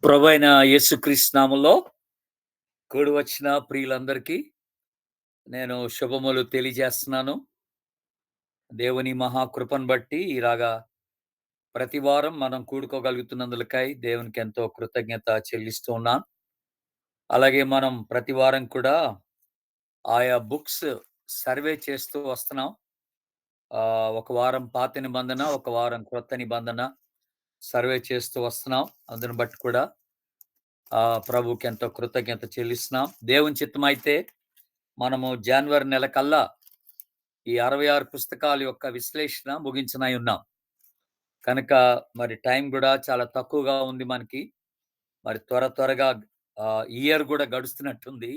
ప్రభువైన యేసుక్రీస్తు నామములో కూడి వచ్చిన ప్రియులందరికీ నేను శుభములు తెలియజేస్తున్నాను. దేవుని మహాకృపను బట్టి ఇలాగా ప్రతి వారం మనం కూడుకోగలుగుతున్నందులకై దేవునికి ఎంతో కృతజ్ఞత చెల్లిస్తూ ఉన్నాను. అలాగే మనం ప్రతి వారం కూడా ఆయా బుక్స్ సర్వే చేస్తూ వస్తున్నాం. ఒక వారం పాత నిబంధన, ఒక వారం క్రొత్త నిబంధన సర్వే చేస్తూ వస్తున్నాం. అందుని బట్టి కూడా ప్రభువుకి ఎంతో కృతజ్ఞత చెల్లిస్తున్నాం. దేవుని చిత్తమైతే మనము జనవరి నెల కల్లా ఈ 66 పుస్తకాల యొక్క విశ్లేషణ ముగించనై ఉన్నాం. కనుక మరి టైం కూడా చాలా తక్కువగా ఉంది మనకి. మరి త్వరగా ఇయర్ కూడా గడుస్తున్నట్టుంది.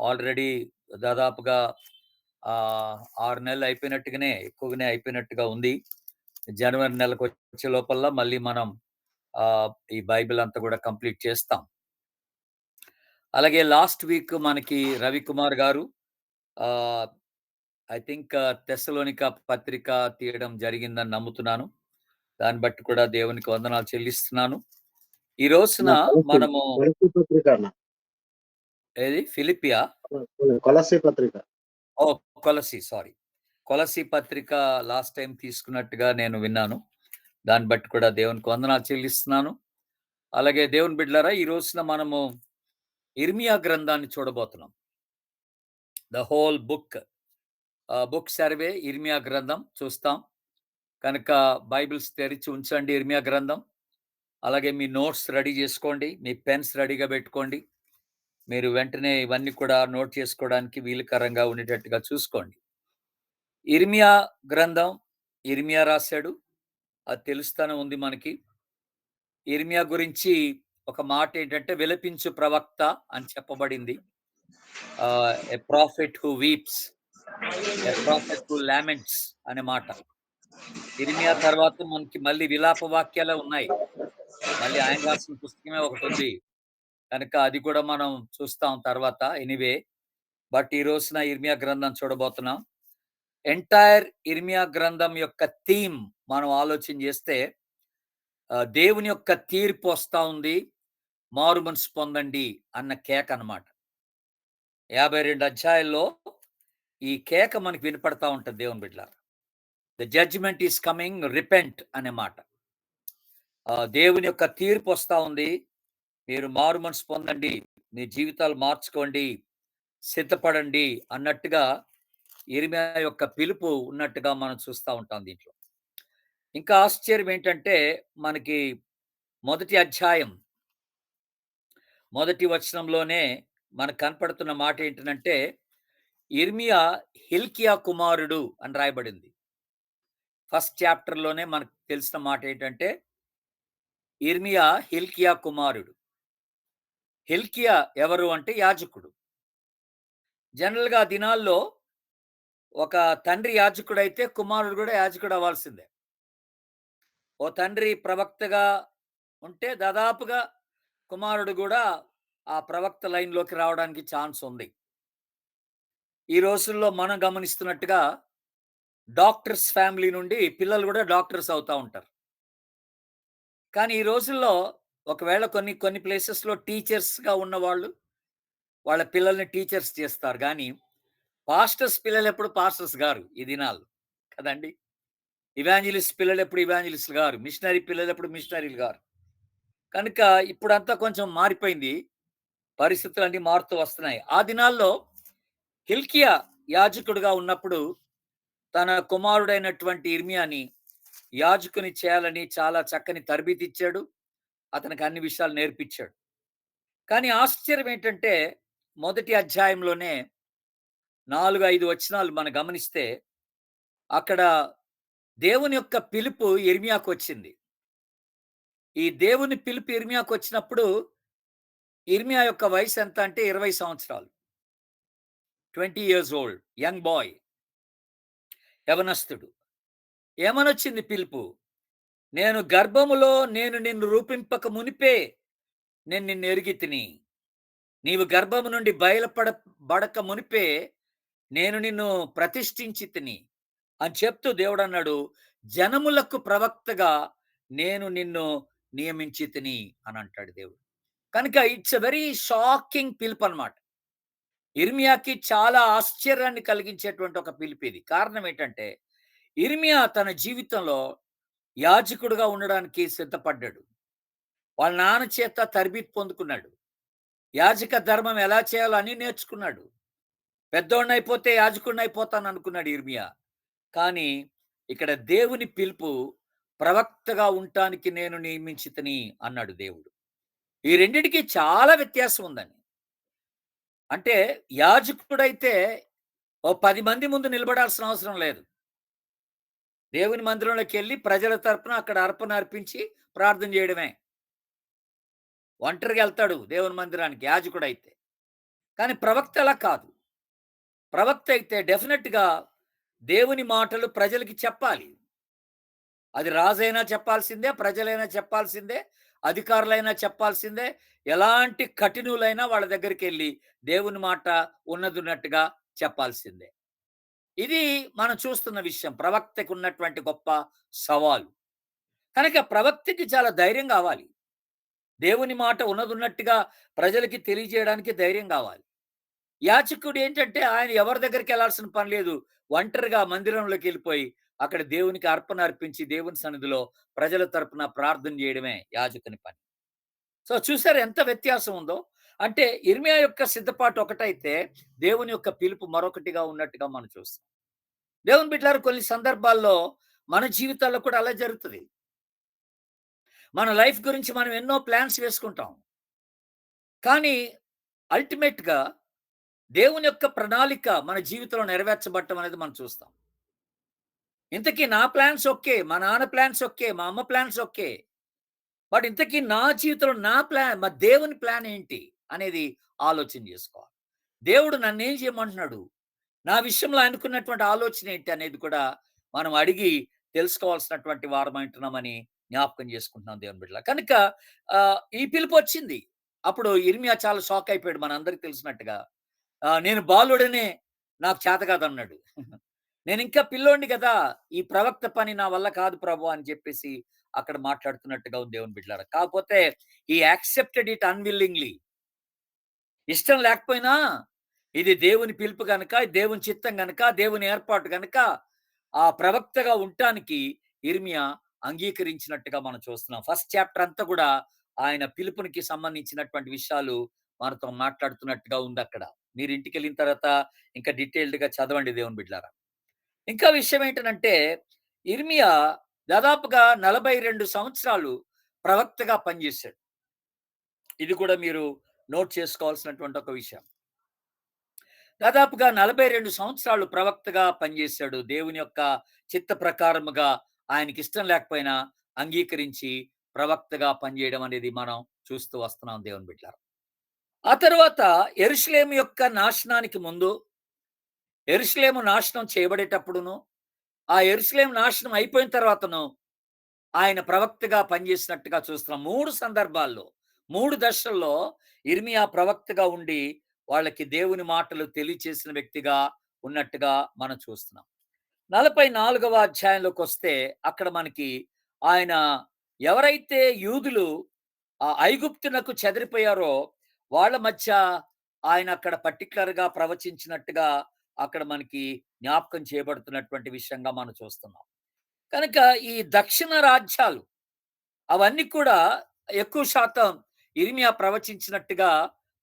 ఆల్రెడీ దాదాపుగా 6 నెలలు అయిపోయినట్టుగానే, ఎక్కువగానే అయిపోయినట్టుగా ఉంది. జనవరి నెలకొచ్చే లోపల మళ్ళీ మనం ఈ బైబిల్ అంతా కూడా కంప్లీట్ చేస్తాం. అలాగే లాస్ట్ వీక్ మనకి రవికుమార్ గారు ఐ థింక్ తెస్సలోనిక పత్రిక తీయడం జరిగిందని నమ్ముతున్నాను. దాన్ని బట్టి కూడా దేవునికి వందనాలు చెల్లిస్తున్నాను. ఈ రోజున మనము కొలస్సీ పత్రిక అన్న. ఏది ఫిలిపియా? కొలస్సీ పత్రిక. ఓహ్! కొలస్సీ పత్రిక లాస్ట్ టైమ్ తీసుకున్నట్టుగా నేను విన్నాను. దాన్ని బట్టి కూడా దేవునికి వందనాలు చెల్లిస్తున్నాను. అలాగే దేవుని బిడ్డలారా, ఈ రోజున మనము ఇర్మియా గ్రంథాన్ని చూడబోతున్నాం. ద హోల్ బుక్ సర్వే ఇర్మియా గ్రంథం చూస్తాం. కనుక బైబిల్స్ తెరిచి ఉంచండి ఇర్మియా గ్రంథం. అలాగే మీ నోట్స్ రెడీ చేసుకోండి, మీ పెన్స్ రెడీగా పెట్టుకోండి. మీరు వెంటనే ఇవన్నీ కూడా నోట్ చేసుకోవడానికి వీలుకరంగా ఉండేటట్టుగా చూసుకోండి. ఇర్మియా గ్రంథం ఇర్మియా రాశాడు, అది తెలుస్తూనే ఉంది మనకి. ఇర్మియా గురించి ఒక మాట ఏంటంటే విలపించు ప్రవక్త అని చెప్పబడింది. A prophet who weeps, a prophet who laments అనే మాట. ఇర్మియా తర్వాత మనకి మళ్ళీ విలాప వాక్యాలే ఉన్నాయి. మళ్ళీ ఆయన రాసిన పుస్తకమే ఒకటుంది. కనుక అది కూడా మనం చూస్తాం తర్వాత. ఎనీవే, బట్ ఈ రోజున ఇర్మియా గ్రంథం చూడబోతున్నాం. ఎంటైర్ ఇర్మియా గ్రంథం యొక్క థీమ్ మనం ఆలోచన చేస్తే దేవుని యొక్క తీర్పు వస్తా ఉంది, మారు మనసు పొందండి అన్న కేక అన్నమాట. 52 అధ్యాయాల్లో ఈ కేక మనకి వినపడతా ఉంటుంది దేవుని బిడ్డలారా. The judgement is coming, repent అనే మాట. దేవుని యొక్క తీర్పు వస్తా ఉంది, మీరు మారు మనసు పొందండి, మీ జీవితాలు మార్చుకోండి, సిద్ధపడండి అన్నట్టుగా ఇర్మియా యొక్క పిలుపు ఉన్నట్టుగా మనం చూస్తూ ఉంటాం దీంట్లో. ఇంకా ఆశ్చర్యం ఏంటంటే మనకి మొదటి అధ్యాయం మొదటి వచనంలోనే మనకు కనపడుతున్న మాట ఏంటంటే ఇర్మియా హిల్కియా కుమారుడు అని రాయబడింది. ఫస్ట్ చాప్టర్లోనే మనకు తెలిసిన మాట ఏంటంటే ఇర్మియా హిల్కియా కుమారుడు. హిల్కియా ఎవరు అంటే యాజకుడు. జనరల్గా ఆ దినాల్లో ఒక తండ్రి యాజకుడైతే కుమారుడు కూడా యాజకుడు అవ్వాల్సిందే. ఓ తండ్రి ప్రవక్తగా ఉంటే దాదాపుగా కుమారుడు కూడా ఆ ప్రవక్త లైన్లోకి రావడానికి ఛాన్స్ ఉంది. ఈ రోజుల్లో మనం గమనిస్తున్నట్టుగా డాక్టర్స్ ఫ్యామిలీ నుండి పిల్లలు కూడా డాక్టర్స్ అవుతూ ఉంటారు. కానీ ఈ రోజుల్లో ఒకవేళ కొన్ని ప్లేసెస్లో టీచర్స్గా ఉన్నవాళ్ళు వాళ్ళ పిల్లల్ని టీచర్స్ చేస్తారు. కానీ పాస్టర్స్ పిల్లలు ఎప్పుడు పాస్టర్స్ గారు ఈ దినాలు కదండి. ఇవాంజలిస్ట్ పిల్లలు ఎప్పుడు ఇవాంజలిస్టులు గారు, మిషనరీ పిల్లలు ఎప్పుడు మిషనరీలు గారు. కనుక ఇప్పుడంతా కొంచెం మారిపోయింది, పరిస్థితులన్నీ మారుతూ వస్తున్నాయి. ఆ దినాల్లో హిల్కియా యాజకుడుగా ఉన్నప్పుడు తన కుమారుడైనటువంటి ఇర్మియాని యాజకుని చేయాలని చాలా చక్కని తరబీతి ఇచ్చాడు, అతనికి అన్ని విషయాలు నేర్పించాడు. కానీ ఆశ్చర్యం ఏంటంటే మొదటి అధ్యాయంలోనే 4-5 వచనాలు మనం గమనిస్తే అక్కడ దేవుని యొక్క పిలుపు ఇర్మియాకు వచ్చింది. ఈ దేవుని పిలుపు ఇర్మియాకు వచ్చినప్పుడు ఇర్మియా యొక్క వయసు ఎంత అంటే 20 సంవత్సరాలు, 20 years ఓల్డ్, యంగ్ బాయ్, యవనస్తుడు. ఏమనొచ్చింది పిలుపు? నేను గర్భములో నేను నిన్ను రూపింపక మునిపే నేను నిన్ను ఎరిగితిని, నీవు గర్భము నుండి బడక మునిపే నేను నిన్ను ప్రతిష్ఠించి తిని అని చెప్తూ దేవుడు అన్నాడు, జనములకు ప్రవక్తగా నేను నిన్ను నియమించితిని అని అంటాడు దేవుడు. కనుక ఇట్స్ ఎ వెరీ షాకింగ్ పిలుపు అన్నమాట. యిర్మీయాకి చాలా ఆశ్చర్యాన్ని కలిగించేటువంటి ఒక పిలుపు ఇది. కారణం ఏంటంటే, యిర్మీయా తన జీవితంలో యాజకుడుగా ఉండడానికి సిద్ధపడ్డాడు. వాళ్ళ నాన్న చేత తర్బీదు పొందుకున్నాడు. యాజక ధర్మం ఎలా చేయాలో అన్నీ నేర్చుకున్నాడు. పెద్దోడినైపోతే యాజకుడినైపోతాననుకున్నాడు యిర్మీయా. కానీ ఇక్కడ దేవుని పిలుపు ప్రవక్తగా ఉండటానికి నేను నియమించితిని అన్నాడు దేవుడు. ఈ రెండిటికి చాలా వ్యత్యాసం ఉందండి. అంటే యాజకుడైతే ఓ 10 మంది ముందు నిలబడాల్సిన అవసరం లేదు. దేవుని మందిరంలోకెళ్ళి ప్రజల తరపున అక్కడ అర్పణ అర్పించి ప్రార్థన చేయడమే. ఒంటరిగా ఎళ్తాడు దేవుని మందిరానికి యాజకుడైతే. కానీ ప్రవక్త అలా కాదు. ప్రవక్త అయితే డెఫినిట్‌గా దేవుని మాటలు ప్రజలకి చెప్పాలి. అది రాజైనా చెప్పాల్సిందే, ప్రజలైనా చెప్పాల్సిందే, అధికారులైనా చెప్పాల్సిందే. ఎలాంటి కఠినులైనా వాళ్ళ దగ్గరికెళ్ళి దేవుని మాట ఉన్నదున్నట్టుగా చెప్పాల్సిందే. ఇది మనం చూస్తున్న విషయం. ప్రవక్తకు ఉన్నటువంటి గొప్ప సవాలు. కనుక ప్రవక్తకి చాలా ధైర్యం కావాలి. దేవుని మాట ఉన్నదున్నట్టుగా ప్రజలకి తెలియజేయడానికి ధైర్యం కావాలి. యాజకుడు ఏంటంటే ఆయన ఎవరి దగ్గరికి వెళ్ళాల్సిన పని లేదు. ఒంటరిగా మందిరంలోకి వెళ్ళిపోయి అక్కడ దేవునికి అర్పణ అర్పించి దేవుని సన్నిధిలో ప్రజల తరపున ప్రార్థన చేయడమే యాజకుని పని. సో చూసారా ఎంత వ్యత్యాసం ఉందో? అంటే యిర్మీయా యొక్క సిద్ధపాటు ఒకటైతే దేవుని యొక్క పిలుపు మరొకటిగా ఉన్నట్టుగా మనం చూస్తాం. దేవుని బిడ్డలారా కొన్ని సందర్భాల్లో మన జీవితాల్లో కూడా అలా జరుగుతది. మన లైఫ్ గురించి మనం ఎన్నో ప్లాన్స్ వేసుకుంటాం. కానీ అల్టిమేట్‌గా దేవుని యొక్క ప్రణాళిక మన జీవితంలో నెరవేర్చబడటం అనేది మనం చూస్తాం. ఇంతకీ నా ప్లాన్స్ ఓకే. మా నాన్న ప్లాన్స్ ఓకే. మా అమ్మ ప్లాన్స్ ఓకే. బట్ ఇంతకీ నా జీవితంలో నా ప్లాన్ మరి దేవుని ప్లాన్ ఏంటి అనేది ఆలోచన చేసుకోవాలి. దేవుడు నన్నేం చేయమంటున్నాడు? నా విషయంలో ఆయనకున్నటువంటి ఆలోచన ఏంటి అనేది కూడా మనం అడిగి తెలుసుకోవాల్సినటువంటి వారమై ఉంటున్నామని జ్ఞాపకం చేసుకుంటున్నాం దేవుని బిడ్డలారా. కనుక ఈ పిలుపొచ్చింది. అప్పుడు యిర్మీయా చాలా షాక్ అయిపోయాడు మనందరికి తెలిసినట్టుగా. నేను బాలుడనే నాకు చేత కాదన్నాడు. నేనింకా పిల్లోడిని గదా! ఈ ప్రవక్త పని నా వల్ల కాదు ప్రభు అని చెప్పేసి అక్కడ మాట్లాడుతున్నట్టుగా ఉంది దేవుని బిడ్డలారా. కాకపోతే హి యాక్సెప్టెడ్ ఇట్ అన్‌విల్లింగ్‌లీ. ఇష్టం లేకపోయినా ఇది దేవుని పిలుపు గనక, దేవుని చిత్తం గనక, దేవుని ఏర్పాటు గనక ఆ ప్రవక్తగా ఉండటానికి యిర్మీయా అంగీకరించినట్టుగా మనం చూస్తున్నాం. ఫస్ట్ చాప్టర్ అంతా కూడా ఆయన పిలుపునికి సంబంధించినటువంటి విషయాలు మనతో మాట్లాడుతున్నట్టుగా ఉందక్కడ. మీరు ఇంటికెళ్ళిన తర్వాత ఇంకా డీటెయిల్డ్‌గా చదవండి దేవుని బిడ్డలారా. ఇంకా విషయం ఏంటనంటే యిర్మీయా దాదాపుగా 42 సంవత్సరాలు ప్రవక్తగా పనిచేశాడు. ఇది కూడా మీరు నోట్ చేసుకోవాల్సినటువంటి ఒక విషయం. దాదాపుగా 42 సంవత్సరాలు ప్రవక్తగా పనిచేశాడు. దేవుని యొక్క చిత్త ప్రకారముగా ఆయనకిష్టం లేకపోయినా అంగీకరించి ప్రవక్తగా పనిచేయడం అనేది మనం చూస్తూ వస్తున్నాం దేవుని బిడ్డలారా. ఆ తరువాత యెరూషలేము యొక్క నాశనానికి ముందు, యెరూషలేము నాశనం చేయబడేటప్పుడును, ఆ యెరూషలేము నాశనం అయిపోయిన తర్వాతను ఆయన ప్రవక్తగా పనిచేసినట్టుగా చూస్తున్నాం. 3 సందర్భాల్లో, 3 దశల్లో యిర్మీయా ప్రవక్తగా ఉండి వాళ్ళకి దేవుని మాటలు తెలియచేసిన వ్యక్తిగా ఉన్నట్టుగా మనం చూస్తున్నాం. 44వ అధ్యాయంలోకొస్తే అక్కడ మనకి ఆయన ఎవరైతే యూదులు ఐగుప్తునకు చెదిరిపోయారో వాళ్ళ మధ్య ఆయన అక్కడ పర్టిక్యులర్‌గా ప్రవచించినట్టుగా అక్కడ మనకి జ్ఞాపకం చేయబడుతున్నటువంటి విషయంగా మనం చూస్తున్నాం. కనుక ఈ దక్షిణ రాజ్యాలు అవన్నీ కూడా ఎక్కువ శాతం యిర్మీయా ప్రవచించినట్టుగా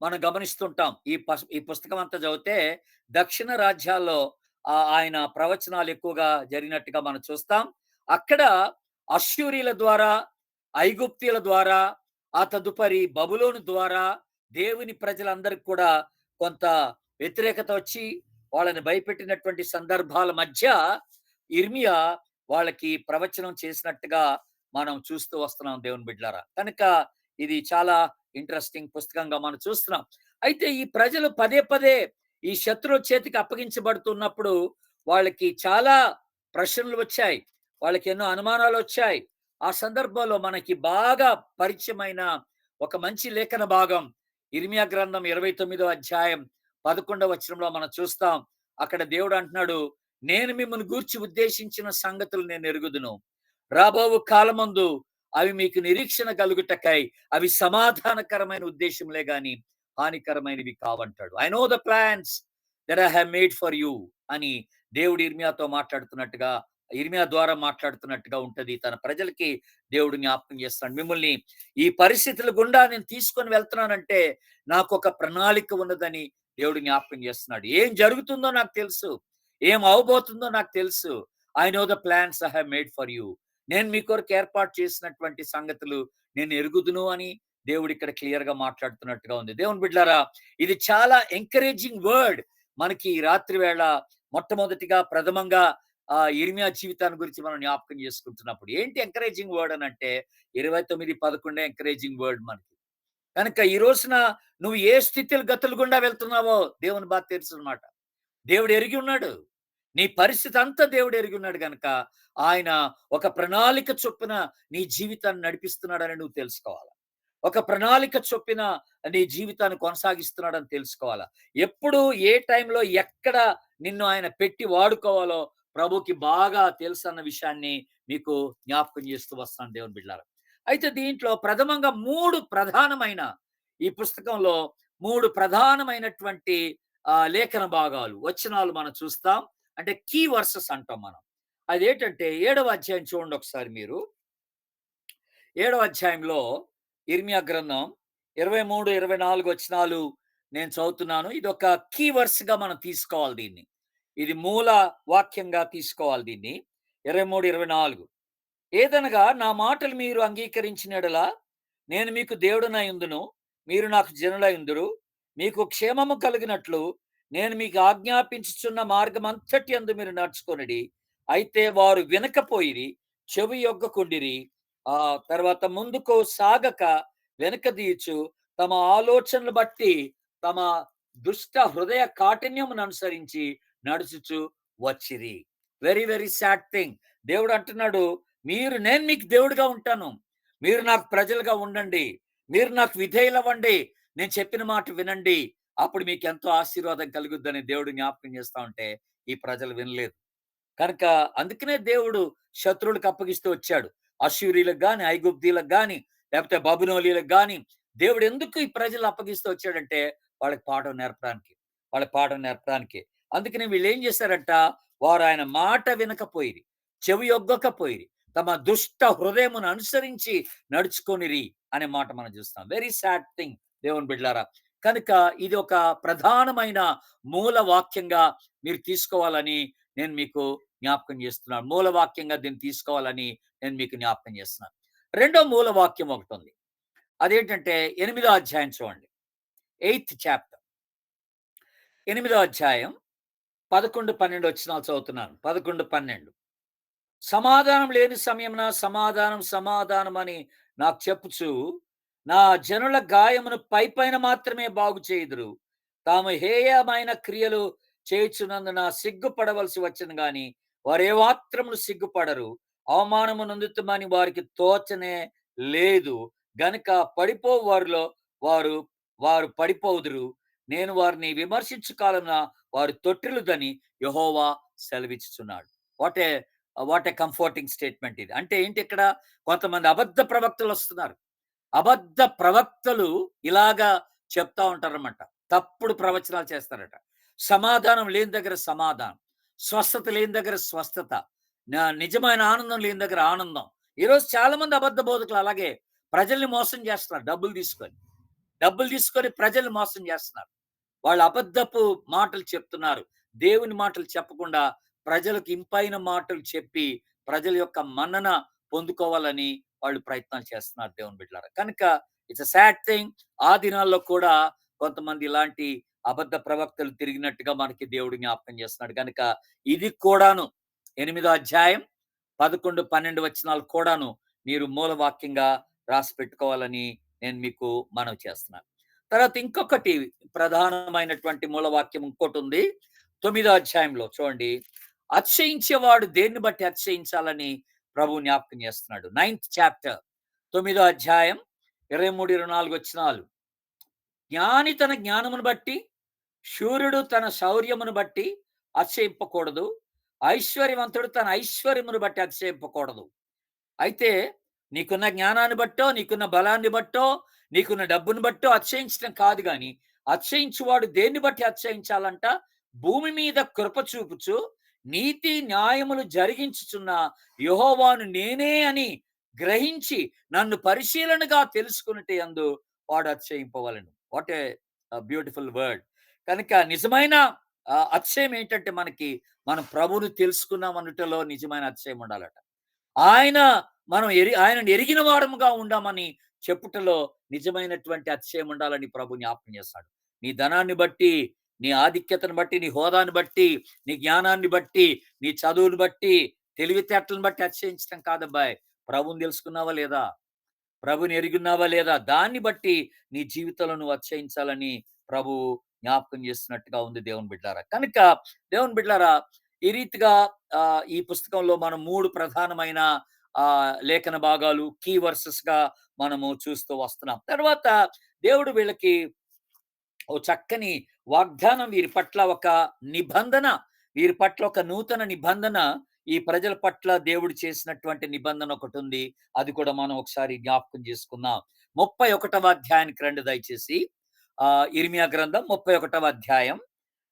మనం గమనిస్తుంటాం. ఈ పుస్తకం అంతా చదివితే దక్షిణ రాజ్యాల్లో ఆయన ప్రవచనాలు ఎక్కువగా జరిగినట్టుగా మనం చూస్తాం. అక్కడ అష్షూరీయుల ద్వారా, ఐగుప్తీయుల ద్వారా, ఆ తదుపరి బబులోను ద్వారా దేవుని ప్రజలందరికి కూడా కొంత వ్యతిరేకత వచ్చి వాళ్ళని భయపెట్టినటువంటి సందర్భాల మధ్య యిర్మీయా వాళ్ళకి ప్రవచనం చేసినట్టుగా మనం చూస్తూ వస్తున్నాం దేవుని బిడ్డలారా. కనుక ఇది చాలా ఇంట్రెస్టింగ్ పుస్తకంగా మనం చూస్తున్నాం. అయితే ఈ ప్రజలు పదే పదే ఈ శత్రువు చేతికి అప్పగించబడుతున్నప్పుడు వాళ్ళకి చాలా ప్రశ్నలు వచ్చాయి. వాళ్ళకి ఎన్నో అనుమానాలు వచ్చాయి. ఆ సందర్భంలో మనకి బాగా పరిచయమైన ఒక మంచి లేఖన భాగం యిర్మీయా గ్రంథం 29వ అధ్యాయం 11వ వచనంలో మనం చూస్తాం. అక్కడ దేవుడు అంటున్నాడు, నేను మిమ్మల్ని గూర్చి ఉద్దేశించిన సంగతులు నేను ఎరుగుదును. రాబోవు కాలమందు అవి మీకు నిరీక్షణ కలుగుటకై, అవి సమాధానకరమైన ఉద్దేశంలే గాని హానికరమైనవి కావంటాడు. I know the plans that I have made for you అని దేవుడు ఇర్మియాతో మాట్లాడుతున్నట్టుగా, ఇర్మియా ద్వారా మాట్లాడుతున్నట్టుగా ఉంటది. తన ప్రజలకి దేవుడు జ్ఞాపకం చేస్తున్నాడు. మిమ్మల్ని ఈ పరిస్థితుల గుండా నేను తీసుకొని వెళ్తున్నానంటే నాకొక ప్రణాళిక ఉన్నదని దేవుడు జ్ఞాపకం చేస్తున్నాడు. ఏం జరుగుతుందో నాకు తెలుసు. ఏం అవ్వబోతుందో నాకు తెలుసు. I know the plans I have made for you. నేను మీ కొరకు ఏర్పాటు చేసినటువంటి సంగతులు నేను ఎరుగుదును అని దేవుడు ఇక్కడ క్లియర్ గా మాట్లాడుతున్నట్టుగా ఉంది. దేవుని బిడ్డలారా, ఇది చాలా ఎంకరేజింగ్ వర్డ్ మనకి ఈ రాత్రి వేళ మొట్టమొదటిగా ప్రథమంగా ఇర్మియా జీవితాన్ని గురించి మనం జ్ఞాపకం చేసుకుంటున్నప్పుడు ఏంటి ఎంకరేజింగ్ వర్డ్ అని అంటే 29:11 ఎంకరేజింగ్ వర్డ్ మనకి. కనుక ఈ రోజున నువ్వు ఏ స్థితిలో గతులు గుండా వెళ్తున్నావో దేవుని బాగా తెలుసు అనమాట. దేవుడు ఎరిగి ఉన్నాడు. నీ పరిస్థితి అంతా దేవుడు ఎరిగి ఉన్నాడు గనక ఆయన ఒక ప్రణాళిక చొప్పున నీ జీవితాన్ని నడిపిస్తున్నాడని నువ్వు తెలుసుకోవాలి. ఒక ప్రణాళిక చొప్పున నీ జీవితాన్ని కొనసాగిస్తున్నాడని తెలుసుకోవాలా. ఎప్పుడు ఏ టైంలో ఎక్కడ నిన్ను ఆయన పెట్టి వాడుకోవాలో ప్రభుకి బాగా తెలుసు అన్న విషయాన్ని మీకు జ్ఞాపకం చేస్తూ వస్తాను దేవుని బిడ్డలారా. అయితే దీంట్లో ప్రథమంగా 3 ప్రధానమైన ఈ పుస్తకంలో 3 ప్రధానమైనటువంటి లేఖన భాగాలు, వచనాలు మనం చూస్తాం. అంటే కీ వర్సెస్ అంటాం మనం. అదేంటంటే 7వ అధ్యాయం చూడండి ఒకసారి మీరు. 7వ అధ్యాయంలో ఇర్మియా గ్రంథం 23, 24 వచనాలు నేను చదువుతున్నాను. ఇది ఒక కీ వర్స్‌గా మనం తీసుకోవాలి దీన్ని. ఇది మూల వాక్యంగా తీసుకోవాలి దీన్ని. 23, 24 ఏదనగా నా మాటలు మీరు అంగీకరించిన యెడల నేను మీకు దేవుడనై ఉందును, మీరు నాకు జనులై ఉందురు. మీకు క్షేమము కలిగినట్లు నేను మీకు ఆజ్ఞాపించుచున్న మార్గమంతటి యందు మీరు నడుచుకొనుడి. అయితే వారు వినకపోయిరి, చెవి యొగ్గకుండిరి. తర్వాత ముందుకు సాగక వెనకదీయచు తమ ఆలోచనలు బట్టి తమ దుష్ట హృదయ కాఠిన్యమును అనుసరించి నడుచుచు వచ్చిరి. Very very sad thing. దేవుడు అంటున్నాడు, నేను మీకు దేవుడిగా ఉంటాను, మీరు నాకు ప్రజలుగా ఉండండి, మీరు నాకు విధేయులవ్వండి, నేను చెప్పిన మాట వినండి, అప్పుడు మీకు ఎంతో ఆశీర్వాదం కలుగుద్దని దేవుడు జ్ఞాపకం చేస్తా ఉంటే ఈ ప్రజలు వినలేదు. కనుక అందుకనే దేవుడు శత్రువులకు అప్పగిస్తూ వచ్చాడు. అష్షూరీలకు గాని, ఐగుప్తీయులకు గాని, లేకపోతే బబులోనీయులకు గాని దేవుడు ఎందుకు ఈ ప్రజలు అప్పగిస్తూ వచ్చాడంటే వాళ్ళకి పాఠం నేర్పడానికి, వాళ్ళ పాఠం నేర్పడానికి. అందుకని వీళ్ళు ఏం చేశారంట, వారు ఆయన మాట వినకపోయిరి, చెవి యొగ్గకపోయిరి, తమ దుష్ట హృదయమును అనుసరించి నడుచుకొనిరి అనే మాట మనం చూస్తాం. వెరీ సాడ్ థింగ్ దేవుని బిడ్డలారా. కనుక ఇది ఒక ప్రధానమైన మూల వాక్యంగా మీరు తీసుకోవాలని నేను మీకు జ్ఞాపకం చేస్తున్నాను. మూల వాక్యంగా దీన్ని తీసుకోవాలని నేను మీకు జ్ఞాపకం చేస్తున్నాను. రెండో మూల వాక్యం ఒకటి ఉంది. అదేంటంటే 8వ అధ్యాయం చూడండి. 8th చాప్టర్, 8వ అధ్యాయం 11, 12 వచనాలు చదువుతున్నాను. 11, 12 సమాధానం లేని సమయమున సమాధానం సమాధానం అని నాకు చెప్పుచు నా జనుల గాయమును పైపైన మాత్రమే బాగు చేయుదురు. తాము హేయమైన క్రియలు చేయుచున్నందున సిగ్గుపడవలసి వచ్చను గాని వారు ఏమాత్రమును సిగ్గుపడరు. అవమానము నొందుతామని వారికి తోచనే లేదు గనుక పడిపో వారిలో వారు వారు పడిపోదురు. నేను వారిని విమర్శించు కాలమున వారు తొట్టిల్లుదని యెహోవా సెలవిచ్చుచున్నాడు. వాట్ ఏ కంఫర్టింగ్ స్టేట్మెంట్ ఇది. అంటే ఏంటి, ఇక్కడ కొంతమంది అబద్ధ ప్రవక్తలు వస్తున్నారు. అబద్ధ ప్రవక్తలు ఇలాగా చెప్తా ఉంటారన్నమాట. తప్పుడు ప్రవచనాలు చేస్తారట. సమాధానం లేని దగ్గర సమాధానం, స్వస్థత లేని దగ్గర స్వస్థత, నిజమైన ఆనందం లేని దగ్గర ఆనందం. ఈరోజు చాలా మంది అబద్ధ బోధకులు అలాగే ప్రజల్ని మోసం చేస్తున్నారు. డబ్బులు తీసుకొని ప్రజల్ని మోసం చేస్తున్నారు. వాళ్ళు అబద్ధపు మాటలు చెప్తున్నారు. దేవుని మాటలు చెప్పకుండా ప్రజలకు ఇంపైన మాటలు చెప్పి ప్రజల యొక్క మన్నన పొందుకోవాలని వాళ్ళు ప్రయత్నాలు చేస్తున్నారు దేవుని బిడ్డలారా. కనుక ఇట్స్ అ సాడ్ థింగ్. ఆ దినాల్లో కూడా కొంతమంది ఇలాంటి అబద్ధ ప్రవక్తలు తిరిగినట్టుగా మనకి దేవుడు జ్ఞాపకం చేస్తున్నాడు. కనుక ఇది కూడాను 8వ అధ్యాయం 11, 12 వచనాలు కూడాను మీరు మూలవాక్యంగా రాసి పెట్టుకోవాలని నేను మీకు మనవి చేస్తున్నాను. తర్వాత ఇంకొకటి ప్రధానమైనటువంటి మూలవాక్యం ఇంకోటి ఉంది. 9వ అధ్యాయంలో చూడండి, అతిశయించేవాడు దేన్ని బట్టి అతిశయించాలని ప్రభు జ్ఞాపకం చేస్తున్నాడు. 9th చాప్టర్, 9వ అధ్యాయం 23, 24 వచనాలు. జ్ఞాని తన జ్ఞానమును బట్టి, శూరుడు తన శౌర్యమును బట్టి అతిశయింపకూడదు. ఐశ్వర్యవంతుడు తన ఐశ్వర్యమును బట్టి అతిశయింపకూడదు. అయితే నీకున్న జ్ఞానాన్ని బట్టో, నీకున్న బలాన్ని బట్టో, నీకున్న డబ్బుని బట్టో అతిశయించడం కాదు గాని, అతిశయించువాడు దేన్ని బట్టి అతిశయించాలంట? భూమి మీద కృప చూపుచు, నీతి న్యాయములు జరిగించుచున్న యెహోవాను నేనే అని గ్రహించి, నన్ను పరిశీలనగా తెలుసుకొనుట యందు వాడు అతిశయింపవలెను. What a beautiful word. కనుక నిజమైన అతిశయం ఏంటంటే మనకి, మనం ప్రభువును తెలుసుకున్నాం అనుటలో నిజమైన అతిశయం ఉండాలట. ఆయన ఆయనను ఎరిగిన వారముగా ఉండామని చెప్పుటలో నిజమైనటువంటి అతిశయం ఉండాలని ప్రభు జ్ఞాపకం చేస్తాడు. నీ ధనాన్ని బట్టి, నీ ఆధిక్యతను బట్టి, నీ హోదాను బట్టి, నీ జ్ఞానాన్ని బట్టి, నీ చదువుని బట్టి, తెలివితేటలను బట్టి అతిశయించడం కాదబ్బాయ్. ప్రభువుని తెలుసుకున్నావా లేదా? ప్రభుని ఎరిగున్నావా లేదా? దాన్ని బట్టి నీ జీవితంలో నువ్వు అతిశయించాలని ప్రభువు జ్ఞాపకం చేస్తున్నట్టుగా ఉంది దేవుని బిడ్డలారా. కనుక దేవుని బిడ్డలారా, ఈ రీతిగా ఈ పుస్తకంలో మనం 3 ప్రధానమైన లేఖన భాగాలు, కీ వర్సెస్‌గా మనము చూస్తూ వస్తున్నాం. తర్వాత దేవుడు వీళ్ళకి ఓ చక్కని వాగ్దానం, వీరి పట్ల ఒక నిబంధన, వీరి పట్ల ఒక నూతన నిబంధన, ఈ ప్రజల పట్ల దేవుడు చేసినటువంటి నిబంధన ఒకటుంది. అది కూడా మనం ఒకసారి జ్ఞాపకం చేసుకుందాం. 31వ అధ్యాయానికి రండి దయచేసి. ఇర్మియా గ్రంథం 31వ అధ్యాయం